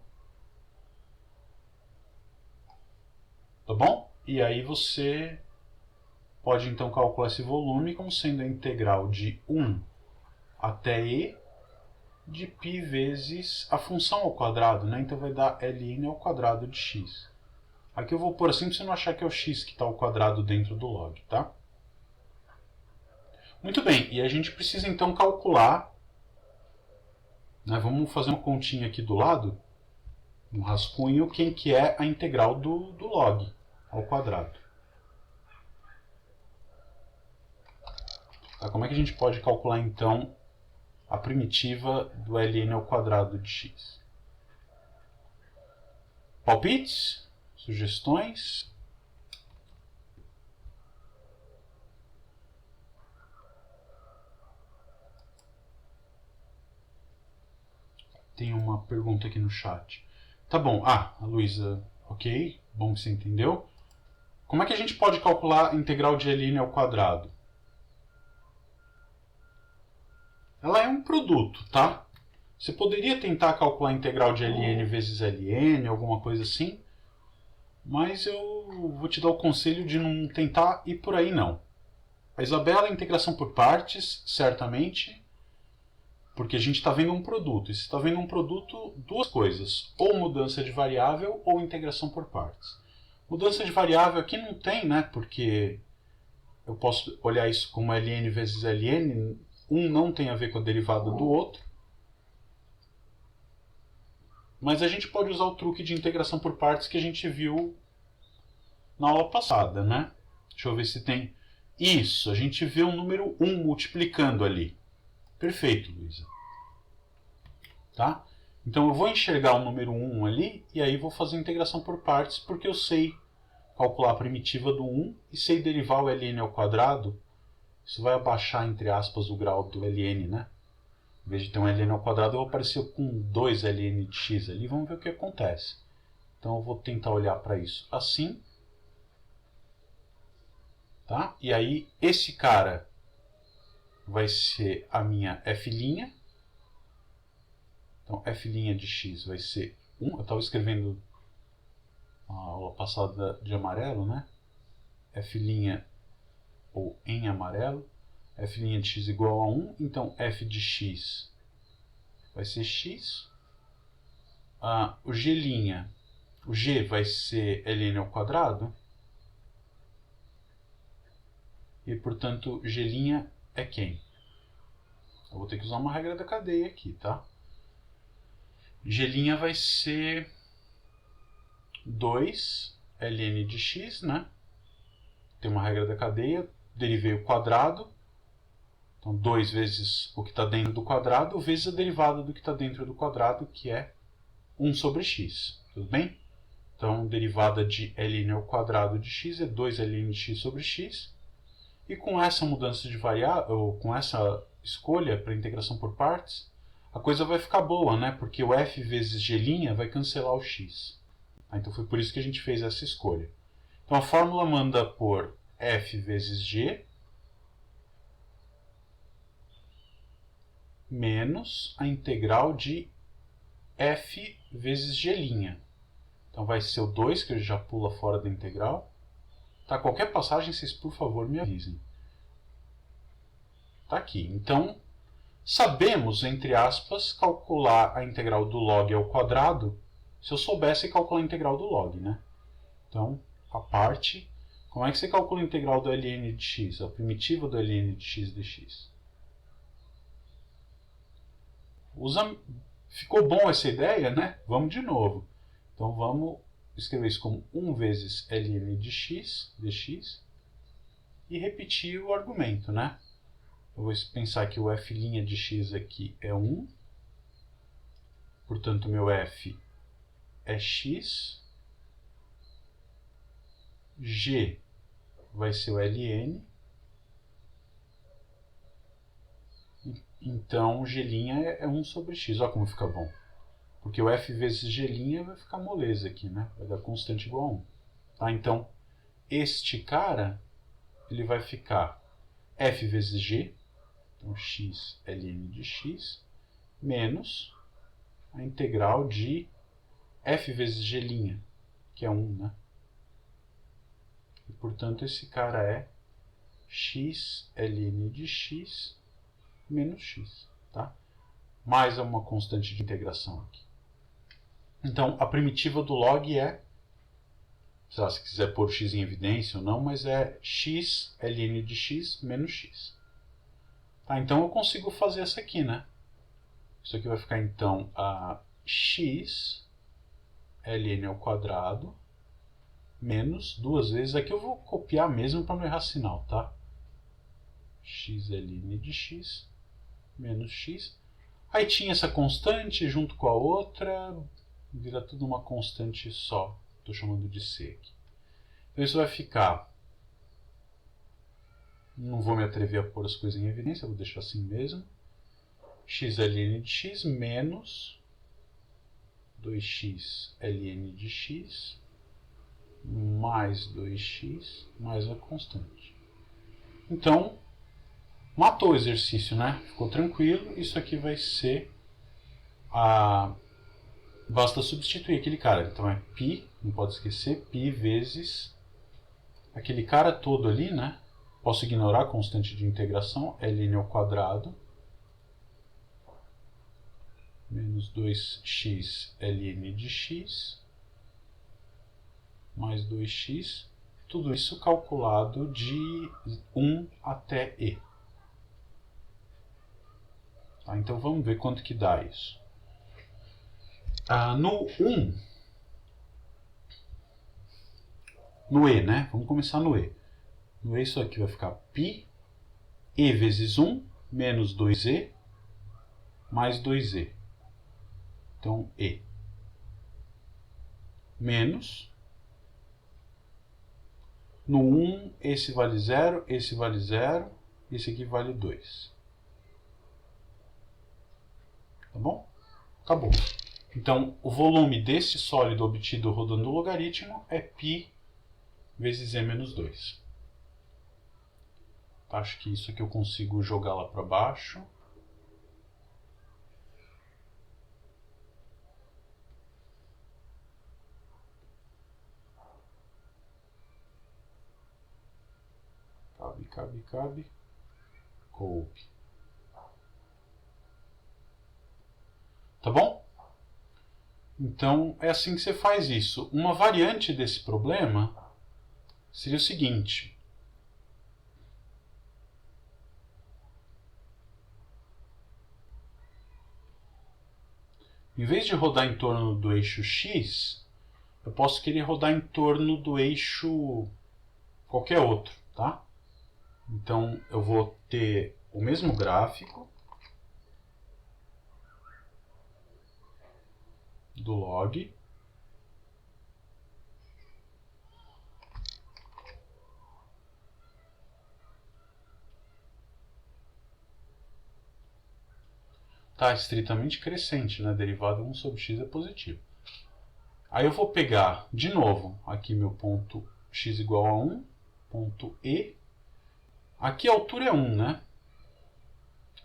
Tá bom? E aí você pode então calcular esse volume como sendo a integral de 1 até e de π vezes a função ao quadrado, né? Então vai dar ln ao quadrado de x. Aqui eu vou pôr assim para você não achar que é o x que está ao quadrado dentro do log, tá? Muito bem, e a gente precisa então calcular, né? Vamos fazer uma continha aqui do lado, um rascunho, quem que é a integral do log ao quadrado. Tá? Como é que a gente pode calcular então a primitiva do ln ao quadrado de x? Palpites? Sugestões? Tem uma pergunta aqui no chat. Tá bom. A Luísa, ok. Bom que você entendeu. Como é que a gente pode calcular a integral de ln ao quadrado? Ela é um produto, tá? Você poderia tentar calcular a integral de ln vezes ln, alguma coisa assim, mas eu vou te dar o conselho de não tentar ir por aí, não. A Isabela, integração por partes, certamente, porque a gente está vendo um produto. E se está vendo um produto, duas coisas, ou mudança de variável ou integração por partes. Mudança de variável aqui não tem, né? Porque eu posso olhar isso como ln vezes ln, um não tem a ver com a derivada do outro. Mas a gente pode usar o truque de integração por partes que a gente viu na aula passada, né? Deixa eu ver se tem... Isso, a gente vê o número 1 multiplicando ali. Perfeito, Luísa. Tá? Então eu vou enxergar o número 1 ali e aí vou fazer a integração por partes porque eu sei calcular a primitiva do 1 e sei derivar o ln ao quadrado. Isso vai abaixar, entre aspas, o grau do ln, né? Em vez de ter um ln ao quadrado, eu vou aparecer com 2 ln de x ali. Vamos ver o que acontece. Então eu vou tentar olhar para isso assim. Tá? E aí esse cara vai ser a minha f'. Então f' de x vai ser 1. Eu estava escrevendo a aula passada de amarelo, né? F' ou em amarelo. F' de x igual a 1. Então f de x vai ser x. O G vai ser ln ao quadrado. E, portanto, G' é quem? Eu vou ter que usar uma regra da cadeia aqui, tá? G' vai ser 2 ln de x, né? Tem uma regra da cadeia, derivei o quadrado. Então, 2 vezes o que está dentro do quadrado, vezes a derivada do que está dentro do quadrado, que é 1 sobre x. Tudo bem? Então, derivada de ln ao quadrado de x é 2 ln de x sobre x. E com essa mudança de variável, ou com essa escolha para integração por partes, a coisa vai ficar boa, né? Porque o f vezes g' vai cancelar o x. Então foi por isso que a gente fez essa escolha. Então a fórmula manda por f vezes g menos a integral de f vezes g'. Então vai ser o 2, que já pula fora da integral. Tá, qualquer passagem, vocês por favor me avisem. Tá aqui. Então, sabemos, entre aspas, calcular a integral do log ao quadrado se eu soubesse calcular a integral do log, né? Então, a parte, como é que você calcula a integral do ln de x, a primitiva do ln de x dx? Ficou bom essa ideia, né? Vamos de novo. Então, vamos escrever isso como 1 vezes ln de x dx e repetir o argumento, né? Eu vou pensar que o f' de x aqui é 1, portanto meu f é x, g vai ser o ln, então g' é 1 sobre x. Olha como fica bom. Porque o f vezes g' vai ficar moleza aqui, né? Vai dar constante igual a 1. Tá? Então, este cara, ele vai ficar f vezes g, então x ln de x, menos a integral de f vezes g', que é 1, né? E, portanto, esse cara é x ln de x menos x, tá? Mais uma constante de integração aqui. Então, a primitiva do log é, sei lá, se quiser pôr x em evidência ou não, mas é x ln de x menos x. Tá, então eu consigo fazer essa aqui, né? Isso aqui vai ficar, então, a x ln ao quadrado menos 2 vezes. Aqui eu vou copiar mesmo para não errar sinal, tá? x ln de x menos x. Aí tinha essa constante junto com a outra, vira tudo uma constante só. Estou chamando de c aqui. Então isso vai ficar... Não vou me atrever a pôr as coisas em evidência, vou deixar assim mesmo. x ln de x menos 2x ln de x mais 2x mais a constante. Então, matou o exercício, né? Ficou tranquilo. Isso aqui vai ser a... Basta substituir aquele cara. Então é π, não pode esquecer, π vezes aquele cara todo ali, né? Posso ignorar a constante de integração, ln ao quadrado menos 2x ln de x mais 2x, tudo isso calculado de 1 até e. Tá, então vamos ver quanto que dá isso. No 1, no e, né? Vamos começar no e. No e isso aqui vai ficar π, e vezes 1 menos 2e mais 2e. Então, e menos no 1, esse vale 0, esse vale 0, esse aqui vale 2. Tá bom? Acabou. Então, o volume desse sólido obtido rodando o logaritmo é π vezes e menos 2. Acho que isso aqui eu consigo jogar lá para baixo. Cabe. Coube. Tá bom? Então, é assim que você faz isso. Uma variante desse problema seria o seguinte. Em vez de rodar em torno do eixo x, eu posso querer rodar em torno do eixo qualquer outro, tá? Então, eu vou ter o mesmo gráfico do log. Tá estritamente crescente, né? Derivada 1 sobre x é positivo. Aí eu vou pegar, de novo, aqui meu ponto x igual a 1, ponto E. Aqui a altura é 1, né?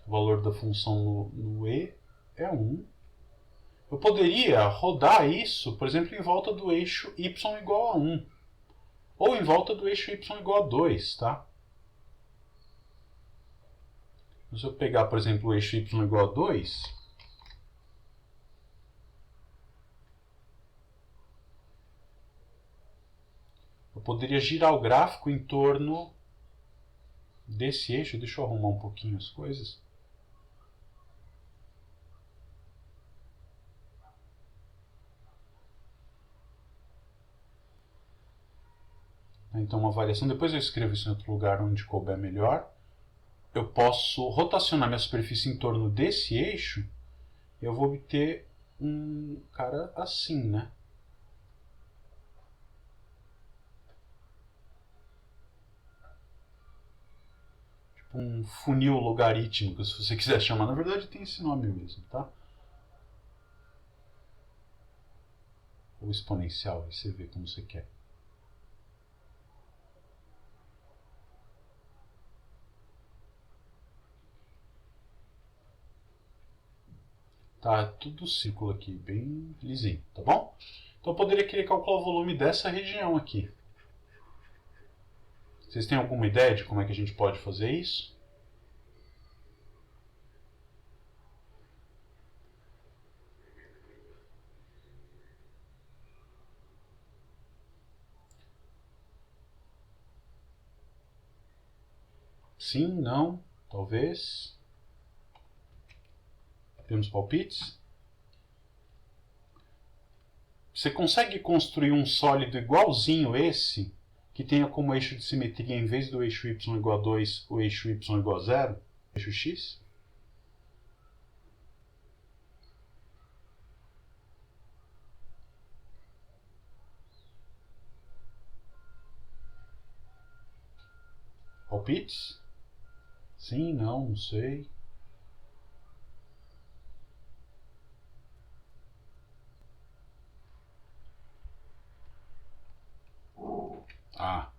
O valor da função no E é 1. Eu poderia rodar isso, por exemplo, em volta do eixo y igual a 1. Ou em volta do eixo y igual a 2, tá? Se eu pegar, por exemplo, o eixo y igual a 2, eu poderia girar o gráfico em torno desse eixo. Deixa eu arrumar um pouquinho as coisas. Então, uma variação, depois eu escrevo isso em outro lugar onde couber melhor. Eu posso rotacionar minha superfície em torno desse eixo e eu vou obter um cara assim, né? Tipo um funil logarítmico, se você quiser chamar. Na verdade tem esse nome mesmo, tá? Ou exponencial, aí você vê como você quer. Tá tudo círculo aqui, bem lisinho, tá bom? Então eu poderia querer calcular o volume dessa região aqui. Vocês têm alguma ideia de como é que a gente pode fazer isso? Sim, não, talvez. Temos palpites? Você consegue construir um sólido igualzinho esse, que tenha como eixo de simetria, em vez do eixo y igual a 2, o eixo y igual a 0, eixo x? Palpites? Sim, não sei. Ah,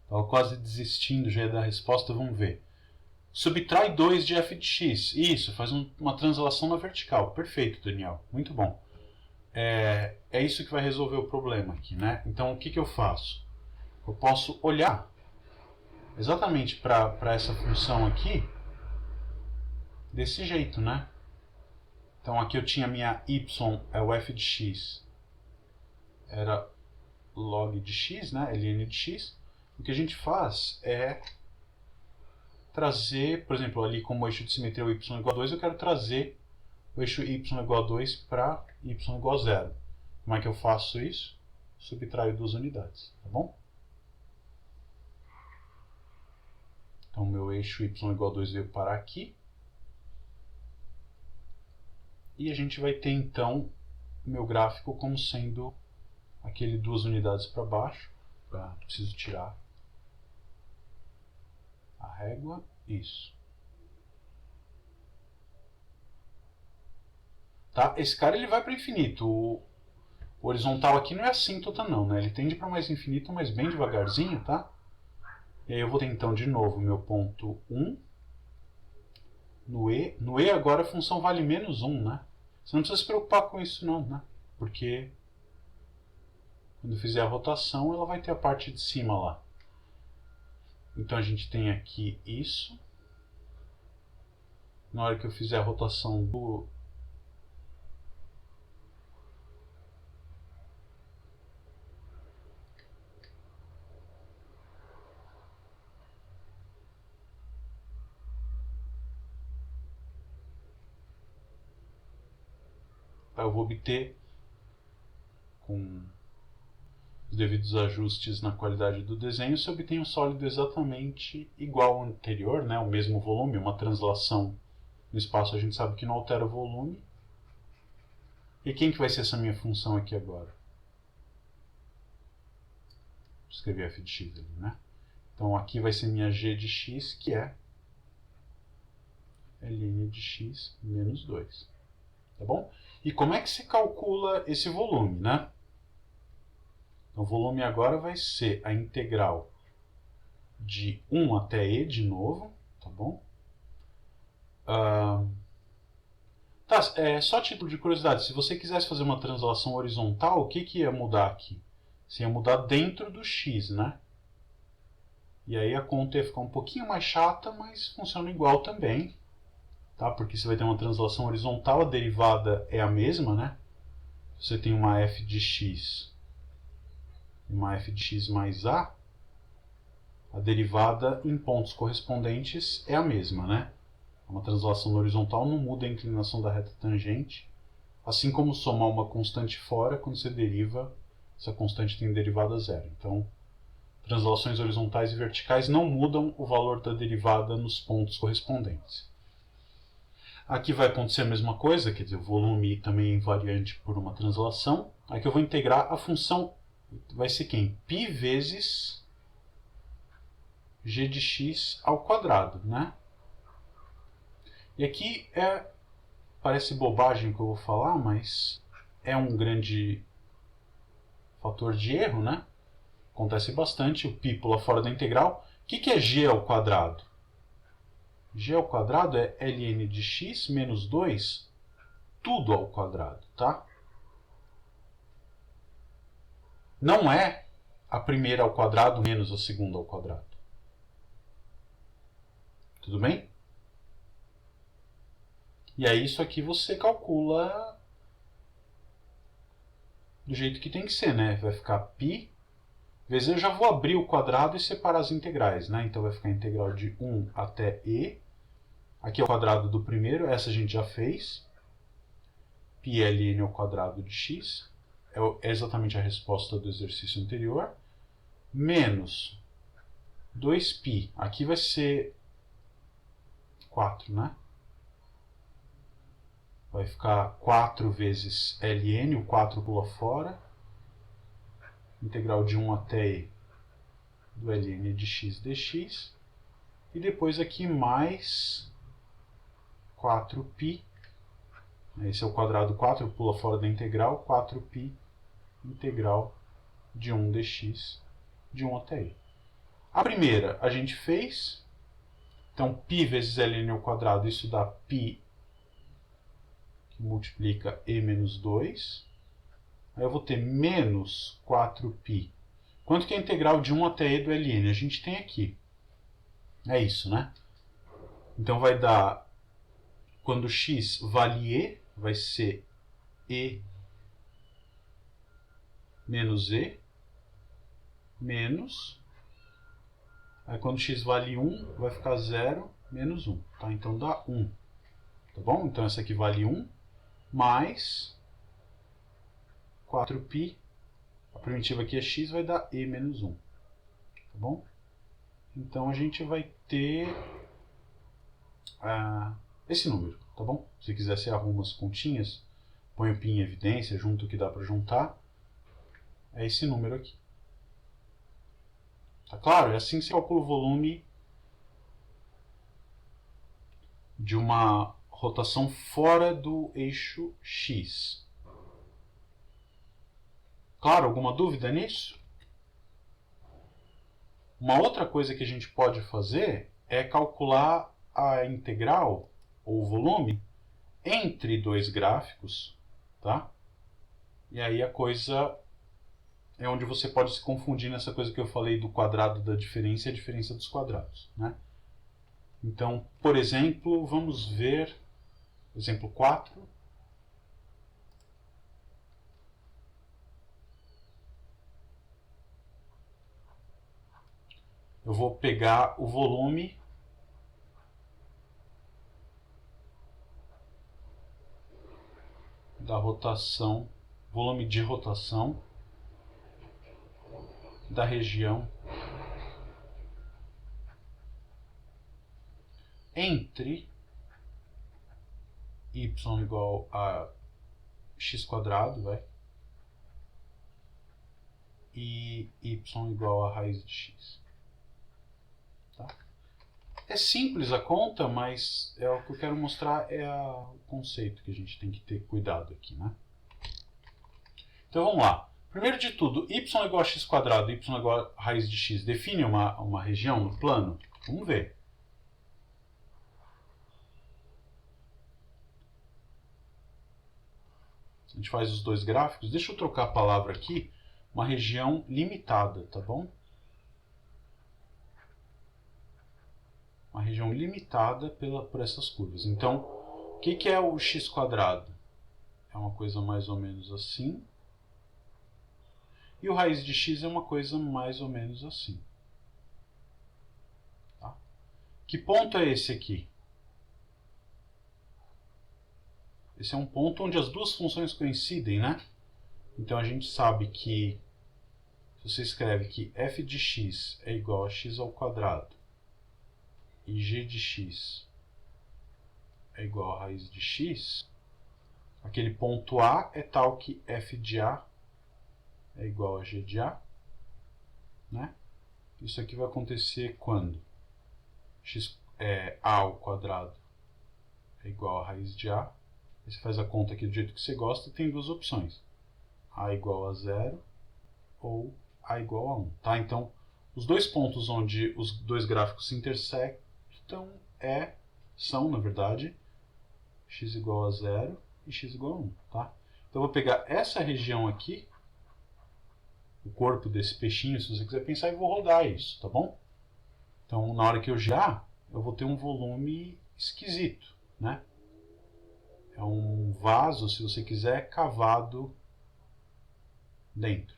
estava quase desistindo já ia dar a resposta, vamos ver. Subtrai 2 de f de x. Isso, faz uma translação na vertical. Perfeito, Daniel. Muito bom. É isso que vai resolver o problema aqui, né? Então, o que eu faço? Eu posso olhar exatamente para essa função aqui desse jeito, né? Então, aqui eu tinha minha y, é o f de x, era log de x, né? ln de x. O que a gente faz é trazer, por exemplo, ali como eixo de simetria o y igual a 2, eu quero trazer o eixo y igual a 2 para y igual a 0. Como é que eu faço isso? Subtraio 2 unidades, tá bom? Então, meu eixo y igual a 2 veio parar aqui. E a gente vai ter então o meu gráfico como sendo aquele 2 unidades para baixo. Preciso tirar a régua. Isso. Tá? Esse cara ele vai para infinito. O horizontal aqui não é assíntota não, né? Ele tende para mais infinito, mas bem devagarzinho, tá? E aí eu vou ter então de novo meu ponto 1 no E. No E agora a função vale menos 1, né? Você não precisa se preocupar com isso não, né? Porque quando eu fizer a rotação ela vai ter a parte de cima lá. Então a gente tem aqui isso. Na hora que eu fizer a rotação do eu vou obter, com os devidos ajustes na qualidade do desenho, se obtém um sólido exatamente igual ao anterior, né? O mesmo volume, uma translação no espaço a gente sabe que não altera o volume. E quem que vai ser essa minha função aqui agora? Vou escrever f de x ali, né? Então aqui vai ser minha g de x, que é ln de x menos 2. Tá bom? E como é que se calcula esse volume, né? Então, o volume agora vai ser a integral de 1 até e de novo, tá bom? Tá, só título de curiosidade, se você quisesse fazer uma translação horizontal, o que ia mudar aqui? Você ia mudar dentro do x, né? E aí a conta ia ficar um pouquinho mais chata, mas funciona igual também. Tá? Porque você vai ter uma translação horizontal, a derivada é a mesma, né? Você tem uma f de x e uma f de x mais a derivada em pontos correspondentes é a mesma, né? Uma translação horizontal não muda a inclinação da reta tangente, assim como somar uma constante fora, quando você deriva, essa constante tem derivada zero. Então, translações horizontais e verticais não mudam o valor da derivada nos pontos correspondentes. Aqui vai acontecer a mesma coisa, quer dizer, o volume também é invariante por uma translação. Aqui eu vou integrar a função, vai ser quem? Π vezes g de x ao quadrado, né? E aqui parece bobagem que eu vou falar, mas é um grande fator de erro, né? Acontece bastante, o π pula fora da integral. O que é g ao quadrado? G ao quadrado é ln de x menos 2, tudo ao quadrado, tá? Não é a primeira ao quadrado menos a segunda ao quadrado. Tudo bem? E aí isso aqui você calcula do jeito que tem que ser, né? Vai ficar π vezes, eu já vou abrir o quadrado e separar as integrais, né? Então vai ficar a integral de 1 até e. Aqui é o quadrado do primeiro, essa a gente já fez. Π ln ao quadrado de x. É exatamente a resposta do exercício anterior. Menos 2π. Aqui vai ser 4, né? Vai ficar 4 vezes ln, o 4 pula fora. Integral de 1 até e do ln de x dx. E depois aqui mais 4π. Esse é o quadrado 4, pula fora da integral. 4π integral de 1 dx de 1 até e. A primeira a gente fez. Então, π vezes ln ao quadrado, isso dá π que multiplica e menos 2. Aí eu vou ter menos 4π. Quanto que é a integral de 1 até e do ln? A gente tem aqui. É isso, né? Então vai dar, quando x vale e, vai ser e menos e, menos, aí quando x vale 1, vai ficar 0 menos 1. Tá? Então dá 1. Tá bom? Então essa aqui vale 1, mais 4π, a primitiva aqui é x, vai dar e menos 1. Tá bom? Então a gente vai ter esse número. tá bom? Se quiser, você arruma as continhas, põe o π em evidência, junta o que dá para juntar. É esse número aqui. Tá claro? É assim que você calcula o volume de uma rotação fora do eixo X. Claro, alguma dúvida nisso? Uma outra coisa que a gente pode fazer é calcular a integral, ou o volume, entre dois gráficos, tá? E aí a coisa é onde você pode se confundir nessa coisa que eu falei do quadrado da diferença e a diferença dos quadrados, né? Então, por exemplo, vamos ver, exemplo 4. Eu vou pegar o volume da rotação, volume de rotação da região entre y igual a x quadrado, vai, e y igual a raiz de x. Tá? É simples a conta, mas é o que eu quero mostrar é o conceito que a gente tem que ter cuidado aqui, né? Então vamos lá. Primeiro de tudo, y igual a x quadrado e y igual a raiz de x define uma região no plano? Vamos ver. A gente faz os dois gráficos. Deixa eu trocar a palavra aqui. Uma região limitada, tá bom? Uma região limitada por essas curvas. Então, o que é o x quadrado? É uma coisa mais ou menos assim. E o raiz de x é uma coisa mais ou menos assim. Tá? Que ponto é esse aqui? Esse é um ponto onde as duas funções coincidem, né? Então a gente sabe que, se você escreve que f de x é igual a x ao quadrado e g de x é igual a raiz de x, aquele ponto A é tal que f de A é igual a g de A, né? Isso aqui vai acontecer quando A ao quadrado é igual a raiz de A. Você faz a conta aqui do jeito que você gosta e tem duas opções. A igual a 0 ou A igual a 1. Tá? Então, os dois pontos onde os dois gráficos se intersectam são, na verdade, x igual a 0 e x igual a 1. Tá? Então, eu vou pegar essa região aqui, o corpo desse peixinho, se você quiser pensar, e vou rodar isso, tá bom? Então, na hora que eu girar, eu vou ter um volume esquisito, né? É um vaso, se você quiser, cavado dentro.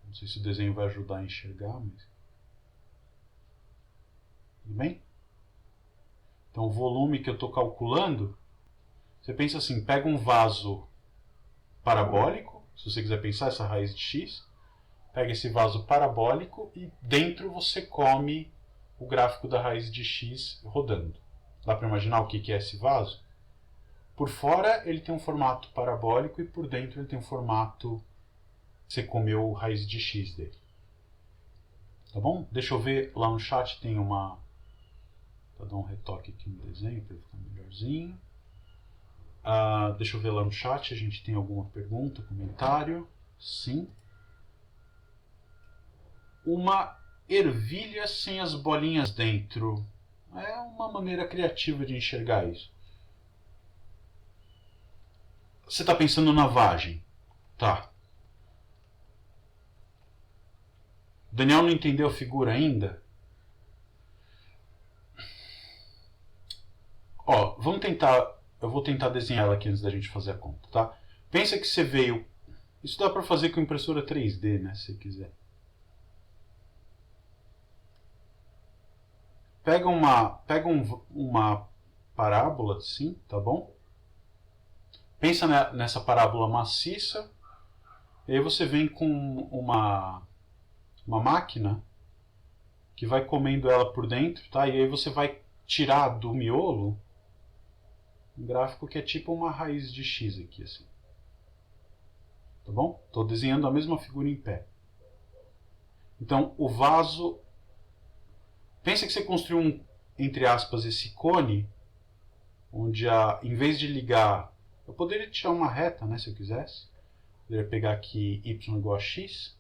Não sei se o desenho vai ajudar a enxergar, mas... Tudo bem? Então, o volume que eu estou calculando, você pensa assim, pega um vaso parabólico, se você quiser pensar essa raiz de x, pega esse vaso parabólico e dentro você come o gráfico da raiz de x rodando. Dá para imaginar o que é esse vaso? Por fora ele tem um formato parabólico e por dentro ele tem um formato... Você comeu raiz de x dele. Tá bom? Deixa eu ver, lá no chat tem uma... Vou dar um retoque aqui no desenho para ficar melhorzinho. Deixa eu ver lá no chat, a gente tem alguma pergunta, comentário? Sim. Uma ervilha sem as bolinhas dentro. É uma maneira criativa de enxergar isso. Você está pensando na vagem? Tá. Daniel não entendeu a figura ainda? Ó, vamos tentar... Eu vou tentar desenhar ela aqui antes da gente fazer a conta, tá? Pensa que você veio... Isso dá para fazer com impressora 3D, né? Se você quiser. Pega uma parábola assim, tá bom? Pensa nessa parábola maciça. E aí você vem com uma máquina que vai comendo ela por dentro, tá? E aí você vai tirar do miolo Um gráfico que é tipo uma raiz de x aqui, assim. Tá bom? Estou desenhando a mesma figura em pé. Então, o vaso... Pensa que você construiu entre aspas, esse cone, onde em vez de ligar... Eu poderia tirar uma reta, né, se eu quisesse. Eu poderia pegar aqui y igual a x.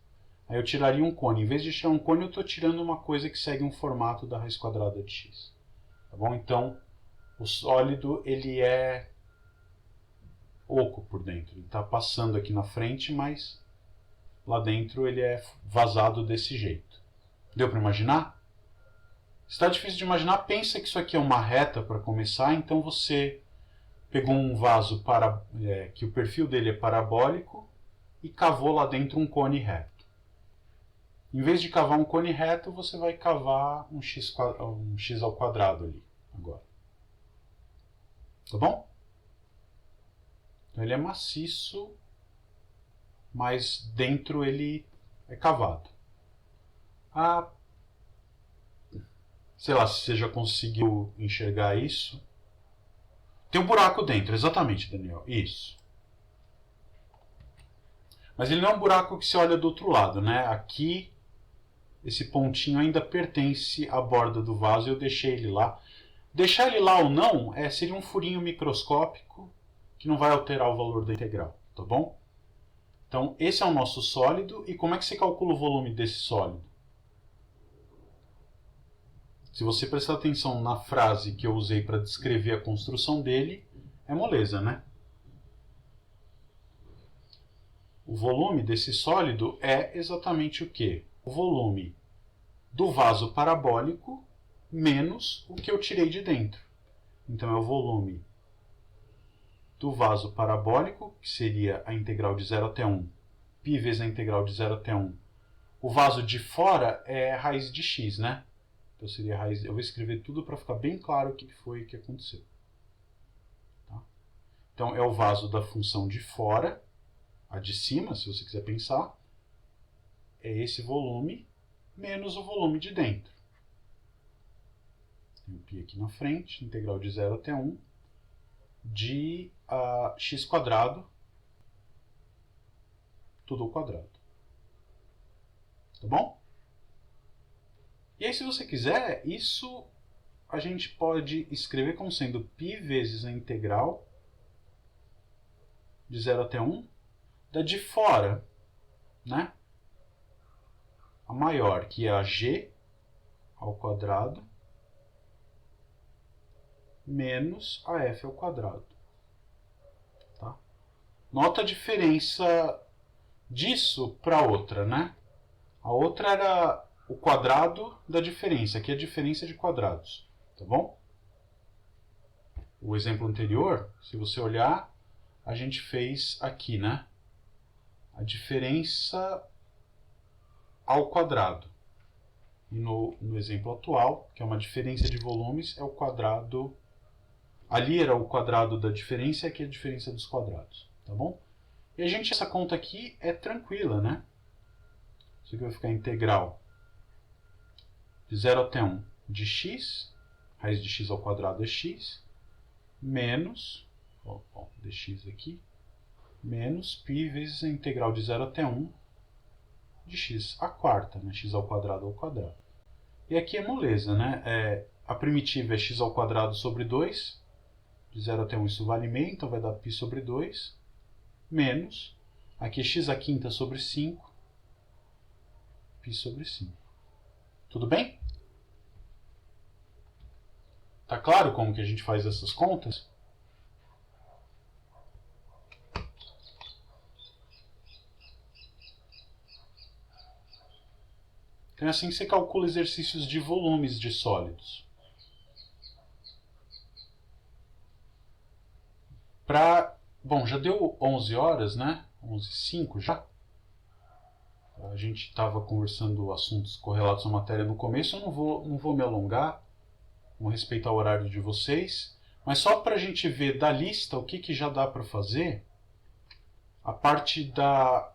Aí eu tiraria um cone. Em vez de tirar um cone, eu estou tirando uma coisa que segue um formato da raiz quadrada de x. Tá bom? Então, o sólido, ele é oco por dentro. Ele está passando aqui na frente, mas lá dentro ele é vazado desse jeito. Deu para imaginar? Se está difícil de imaginar, pensa que isso aqui é uma reta para começar. Então você pegou um vaso que o perfil dele é parabólico e cavou lá dentro um cone reto. Em vez de cavar um cone reto, você vai cavar um x ao quadrado ali agora. Tá bom? Então ele é maciço, mas dentro ele é cavado. Sei lá se você já conseguiu enxergar isso. Tem um buraco dentro, exatamente, Daniel. Isso. Mas ele não é um buraco que você olha do outro lado, né? Aqui, esse pontinho ainda pertence à borda do vaso e eu deixei ele lá. Deixar ele lá ou não seria um furinho microscópico que não vai alterar o valor da integral, tá bom? Então, esse é o nosso sólido. E como é que você calcula o volume desse sólido? Se você prestar atenção na frase que eu usei para descrever a construção dele, é moleza, né? O volume desse sólido é exatamente o quê? O volume do vaso parabólico menos o que eu tirei de dentro. Então é o volume do vaso parabólico, que seria a integral de 0 até 1, π vezes a integral de 0 até 1. O vaso de fora é raiz de x, né? Então seria raiz... Eu vou escrever tudo para ficar bem claro o que foi que aconteceu. Tá? Então é o vaso da função de fora, a de cima, se você quiser pensar, é esse volume menos o volume de dentro. Tem o π aqui na frente, integral de 0 até 1, de x quadrado, tudo ao quadrado. Tá bom? E aí, se você quiser, isso a gente pode escrever como sendo π vezes a integral de 0 até 1 da de fora, né? A maior, que é a g ao quadrado, menos a f ao quadrado. Tá? Nota a diferença disso para a outra, né? A outra era o quadrado da diferença. Aqui é a diferença de quadrados. Tá bom? O exemplo anterior, se você olhar, a gente fez aqui, né? A diferença ao quadrado. E no exemplo atual, que é uma diferença de volumes, é o quadrado... Ali era o quadrado da diferença e aqui é a diferença dos quadrados. Tá bom? E essa conta aqui é tranquila, né? Isso aqui vai ficar integral de 0 até 1 de x, raiz de x ao quadrado é x, menos, dx aqui, menos π vezes a integral de 0 até 1 de x à quarta, né? X ao quadrado. E aqui é moleza, né? A primitiva é x ao quadrado sobre 2, de 0 até 1 isso vale meio, então vai dar π sobre 2, menos, aqui é x à quinta sobre 5, π sobre 5. Tudo bem? Tá claro como que a gente faz essas contas? Então é assim que você calcula exercícios de volumes de sólidos. Bom, já deu 11 horas, né? 11h05 já. A gente estava conversando assuntos correlatos à matéria no começo. Eu não vou me alongar com respeito ao horário de vocês. Mas só para a gente ver da lista o que já dá para fazer. A parte da...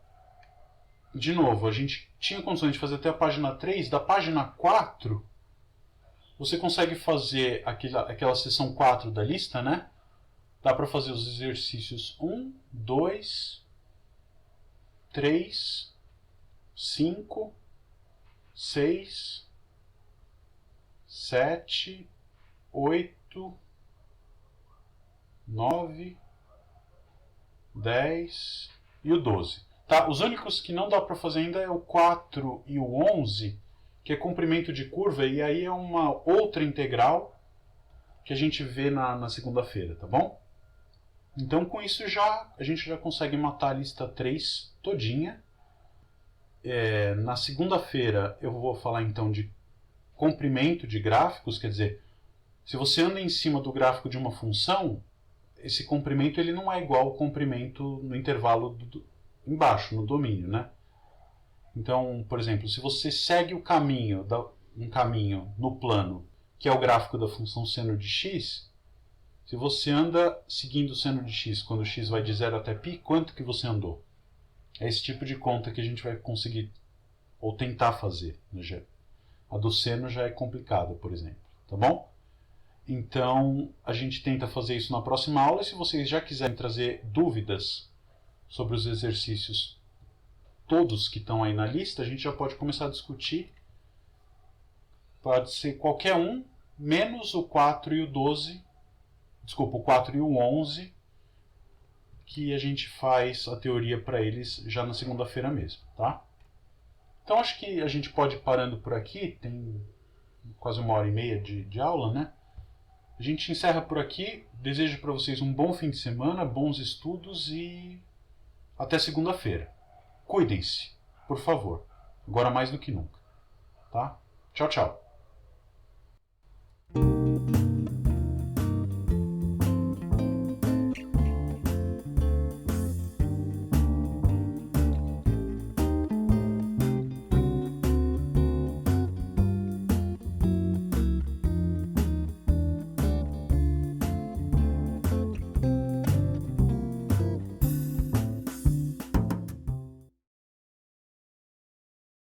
De novo, a gente tinha condições de fazer até a página 3. Da página 4, você consegue fazer aquela seção 4 da lista, né? Dá para fazer os exercícios 1, 2, 3, 5, 6, 7, 8, 9, 10 e o 12. Tá? Os únicos que não dá para fazer ainda é o 4 e o 11, que é comprimento de curva, e aí é uma outra integral que a gente vê na segunda-feira, tá bom? Então com isso a gente já consegue matar a lista 3 todinha. Na segunda-feira eu vou falar então de comprimento de gráficos, quer dizer, se você anda em cima do gráfico de uma função, esse comprimento ele não é igual ao comprimento no intervalo embaixo, no domínio, né? Então, por exemplo, se você segue um caminho no plano, que é o gráfico da função seno de x, se você anda seguindo o seno de x quando x vai de 0 até π, quanto que você andou? É esse tipo de conta que a gente vai conseguir, ou tentar fazer. A do seno já é complicada, por exemplo. Tá bom? Então, a gente tenta fazer isso na próxima aula. E se vocês já quiserem trazer dúvidas sobre os exercícios todos que estão aí na lista, a gente já pode começar a discutir. Pode ser qualquer um, menos o 4 e o 12. Desculpa, o 4 e o 11, que a gente faz a teoria para eles já na segunda-feira mesmo, tá? Então acho que a gente pode ir parando por aqui, tem quase 1h30 de aula, né? A gente encerra por aqui, desejo para vocês um bom fim de semana, bons estudos e até segunda-feira. Cuidem-se, por favor, agora mais do que nunca, tá? Tchau, tchau.